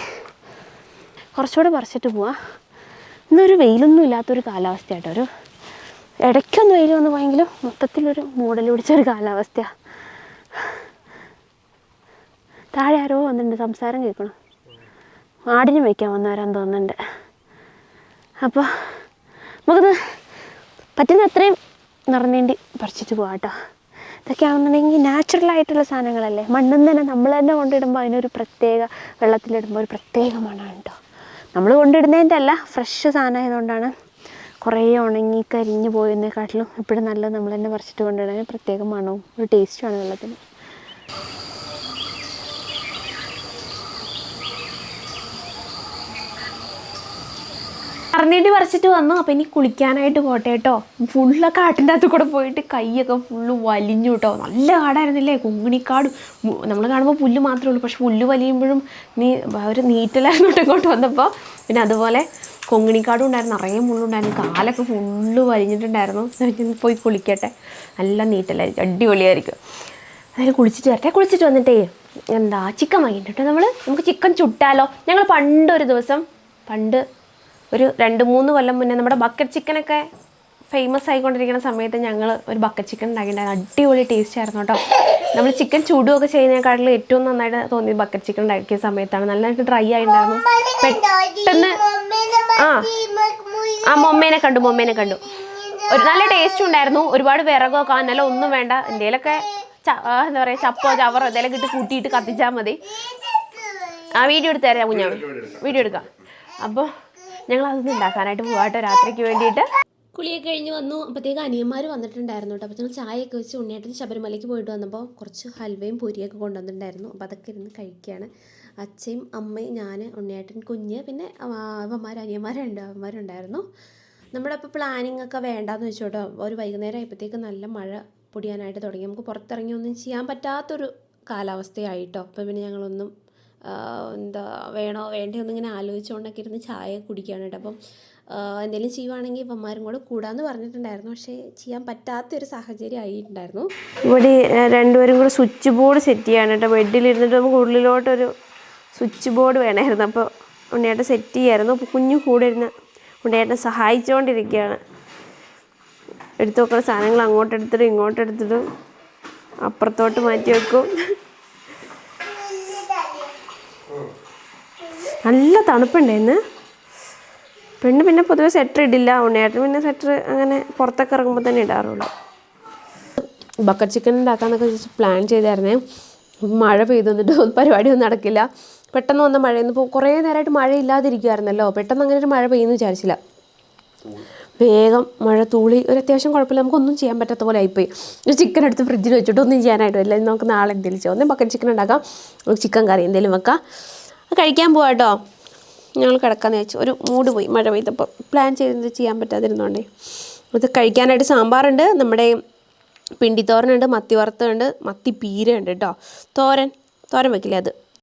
കുറച്ചുകൂടെ പറിച്ചിട്ട് പോവാം. ഇന്നൊരു വെയിലൊന്നും ഇല്ലാത്തൊരു കാലാവസ്ഥയാട്ടോ. ഒരു ഇടയ്ക്കൊന്ന് വെയിൽ വന്ന് പോയെങ്കിലും മൊത്തത്തിലൊരു മൂടൽ പിടിച്ചൊരു കാലാവസ്ഥയാണ്. താഴെ ആരോ വന്നിട്ടുണ്ട്, സംസാരം കേൾക്കണം. ആടിന് വയ്ക്കാൻ വന്നവരാൻ തോന്നുന്നുണ്ട്. അപ്പോൾ നമുക്കത് പറ്റുന്ന അത്രയും നിറഞ്ഞേണ്ടി പറിച്ചിട്ട് പോകാം കേട്ടോ. ഇതൊക്കെയാണെന്നുണ്ടെങ്കിൽ നാച്ചുറലായിട്ടുള്ള സാധനങ്ങളല്ലേ, മണ്ണിൽ തന്നെ നമ്മൾ തന്നെ കൊണ്ടിടുമ്പോൾ അതിനൊരു പ്രത്യേക, വെള്ളത്തിലിടുമ്പോൾ ഒരു പ്രത്യേക മണമാണ് കേട്ടോ. നമ്മൾ കൊണ്ടിടുന്നതിൻ്റെ അല്ല, ഫ്രഷ് സാധനമായതുകൊണ്ടാണ്. കുറേ ഉണങ്ങി കരിഞ്ഞ് പോയതിനെക്കാട്ടിലും എപ്പോഴും നല്ലത് നമ്മൾ തന്നെ പറിച്ചിട്ട് കൊണ്ടിടുന്നതിന് പ്രത്യേക മണവും ഒരു ടേസ്റ്റുമാണ് വെള്ളത്തിന്. അറിഞ്ഞിട്ട് പറിച്ചിട്ട് വന്നു. അപ്പോൾ ഇനി കുളിക്കാനായിട്ട് പോട്ടെ കേട്ടോ. ഫുള്ള് കാട്ടിൻ്റെ അകത്ത് കൂടെ പോയിട്ട് കൈയൊക്കെ ഫുള്ള് വലിഞ്ഞു കേട്ടോ. നല്ല കാടായിരുന്നില്ലേ, കൊങ്ങിണിക്കാട്. നമ്മൾ കാണുമ്പോൾ പുല്ല് മാത്രമേ ഉള്ളൂ, പക്ഷെ പുല്ല് വലിയുമ്പോഴും ഒരു നീറ്റലായിരുന്നു ഇങ്ങോട്ട് വന്നപ്പോൾ. പിന്നെ അതുപോലെ കൊങ്ങിണിക്കാടും ഉണ്ടായിരുന്നു, നിറയെ മുള്ളുണ്ടായിരുന്നു, കാലൊക്കെ ഫുള്ള് വലിഞ്ഞിട്ടുണ്ടായിരുന്നു. പോയി കുളിക്കട്ടെ, നല്ല നീറ്റലായിരിക്കും, അടിപൊളിയായിരിക്കും. അതിൽ കുളിച്ചിട്ട് വരട്ടെ. കുളിച്ചിട്ട് വന്നിട്ടേ ചിക്കൻ വാങ്ങിയിട്ട് നമുക്ക് ചിക്കൻ ചുട്ടാലോ. ഞങ്ങൾ പണ്ടൊരു ദിവസം, ഒരു 2-3 കൊല്ലം മുന്നേ നമ്മുടെ ബക്കറ്റ് ചിക്കനൊക്കെ ഫേമസ് ആയിക്കൊണ്ടിരിക്കുന്ന സമയത്ത് ഞങ്ങൾ ഒരു ബക്കറ്റ് ചിക്കൻ ഉണ്ടാക്കിയിട്ടുണ്ടായിരുന്നു. അടിപൊളി ടേസ്റ്റ് ആയിരുന്നു കേട്ടോ. നമ്മൾ ചിക്കൻ ചുടുകയൊക്കെ ചെയ്യുന്നതിനേക്കാട്ടിലും ഏറ്റവും നന്നായിട്ട് തോന്നിയത് ബക്കറ്റ് ചിക്കൻ ഉണ്ടാക്കിയ സമയത്താണ്. നല്ലതായിട്ട് ഡ്രൈ ആയിട്ടുണ്ടായിരുന്നു. പെട്ടെന്ന് മൊമ്മേനെ കണ്ടു. ഒരു നല്ല ടേസ്റ്റും ഉണ്ടായിരുന്നു. ഒരുപാട് വിറകോ കാനലോ ഒന്നും വേണ്ട. എന്തെങ്കിലുമൊക്കെ എന്താ പറയുക, ചപ്പോ ചവറോ എന്തെങ്കിലും ഇട്ട് കൂട്ടിയിട്ട് കത്തിച്ചാൽ മതി. വീഡിയോ എടുത്ത് തരാം കുഞ്ഞാ, വീഡിയോ എടുക്കാം. അപ്പോൾ ഞങ്ങൾ അതൊന്നും ഉണ്ടാക്കാനായിട്ട് പോകാട്ടോ രാത്രിക്ക് വേണ്ടിയിട്ട്. കുളിയൊക്കെ കഴിഞ്ഞ് വന്നു. അപ്പോഴത്തേക്ക് അനിയന്മാർ വന്നിട്ടുണ്ടായിരുന്നു കേട്ടോ. അപ്പോൾ ഞങ്ങൾ ചായയൊക്കെ വെച്ച് ഉണ്ണിയേട്ടൻ ശബരിമലയ്ക്ക് പോയിട്ട് വന്നപ്പോൾ കുറച്ച് ഹൽവയും പൊരിയൊക്കെ കൊണ്ടുവന്നിട്ടുണ്ടായിരുന്നു. അപ്പോൾ അതൊക്കെ ഇരുന്ന് കഴിക്കുകയാണ്. അച്ഛയും അമ്മയും ഞാൻ, ഉണ്ണിയേട്ടൻ, കുഞ്ഞ്, പിന്നെ അനിയന്മാരുണ്ടായിരുന്നു. നമ്മുടെ അപ്പോൾ പ്ലാനിങ് ഒക്കെ വേണ്ടാന്ന് വെച്ചു കേട്ടോ. ഒരു വൈകുന്നേരം ആയപ്പോഴത്തേക്ക് നല്ല മഴ പൊടിയാനായിട്ട് തുടങ്ങി. നമുക്ക് പുറത്തിറങ്ങി ഒന്നും ചെയ്യാൻ പറ്റാത്തൊരു കാലാവസ്ഥയായിട്ടോ. അപ്പോൾ പിന്നെ ഞങ്ങളൊന്നും വേണോ വേണ്ടയോ എന്നിങ്ങനെ ആലോചിച്ചുകൊണ്ടൊക്കെ ഇരുന്ന് ചായ കുടിക്കുകയാണ് കേട്ടോ. അപ്പം എന്തെങ്കിലും ചെയ്യുവാണെങ്കിൽ ഇവന്മാരും കൂടെ കൂടാമെന്ന് പറഞ്ഞിട്ടുണ്ടായിരുന്നു, പക്ഷേ ചെയ്യാൻ പറ്റാത്തൊരു സാഹചര്യം ആയിട്ടുണ്ടായിരുന്നു. ഇവിടെ രണ്ടുപേരും കൂടെ സ്വിച്ച് ബോർഡ് സെറ്റ് ചെയ്യാണ് കേട്ടോ. ബെഡിലിരുന്നിട്ട് നമുക്ക് ഉള്ളിലോട്ടൊരു സ്വിച്ച് ബോർഡ് വേണമായിരുന്നു. അപ്പോൾ ഉണ്ണിയേട്ടൻ സെറ്റ് ചെയ്യായിരുന്നു. അപ്പോൾ കുഞ്ഞു കൂടെ ഇരുന്ന് ഉണ്ണിയേട്ടൻ സഹായിച്ചുകൊണ്ടിരിക്കുകയാണ്. എടുത്തു വെക്കുന്ന സാധനങ്ങൾ അങ്ങോട്ടെടുത്തിട്ടും ഇങ്ങോട്ടെടുത്തിട്ടും അപ്പുറത്തോട്ട് മാറ്റി വെക്കും. നല്ല തണുപ്പുണ്ടായിരുന്നു. പെണ്ണ് പിന്നെ പൊതുവെ സ്വെറ്റർ ഇടില്ല. ഉണ്ണിയേട്ടൻ പിന്നെ സ്വെറ്റർ അങ്ങനെ പുറത്തൊക്കെ ഇറങ്ങുമ്പോൾ തന്നെ ഇടാറുള്ളൂ. ബക്കറ്റ് ചിക്കൻ ഉണ്ടാക്കാമെന്നൊക്കെ പ്ലാൻ ചെയ്തായിരുന്നേ. മഴ പെയ്തു വന്നിട്ട് പരിപാടിയൊന്നും നടക്കില്ല. പെട്ടെന്ന് വന്ന മഴയൊന്നും ഇപ്പോൾ കുറേ നേരമായിട്ട് മഴ ഇല്ലാതിരിക്കുമായിരുന്നല്ലോ. പെട്ടെന്ന് അങ്ങനെ ഒരു മഴ പെയ്യുമെന്ന് വിചാരിച്ചില്ല. വേഗം മഴ തൂളി ഒരു അത്യാവശ്യം കുഴപ്പമില്ല, നമുക്കൊന്നും ചെയ്യാൻ പറ്റാത്ത പോലെ ആയിപ്പോയി. ഒരു ചിക്കൻ എടുത്ത് ഫ്രിഡ്ജിൽ വെച്ചിട്ട് ഒന്നും ചെയ്യാനായിട്ട് വരില്ല. നമുക്ക് നാളെ എന്തെങ്കിലും ചെയ്യാം. ഒന്നും ബക്കറ്റ് ചിക്കൻ ഉണ്ടാക്കാം, ചിക്കൻ കറി എന്തെങ്കിലും വെക്കാം, കഴിക്കാൻ പോവാം കേട്ടോ. ഞങ്ങൾ കിടക്കാമെന്ന് വെച്ചു. ഒരു മൂഡ് പോയി മഴ പെയ്തപ്പോൾ. പ്ലാൻ ചെയ്ത് ചെയ്യാൻ പറ്റാതിരുന്നോണ്ടേ. ഇത് കഴിക്കാനായിട്ട് സാമ്പാറുണ്ട്, നമ്മുടെ പിണ്ടിത്തോരനുണ്ട്, മത്തി വറുത്തുണ്ട്, മത്തി പീര ഉണ്ട് കേട്ടോ. തോരൻ വയ്ക്കില്ലേ അത്.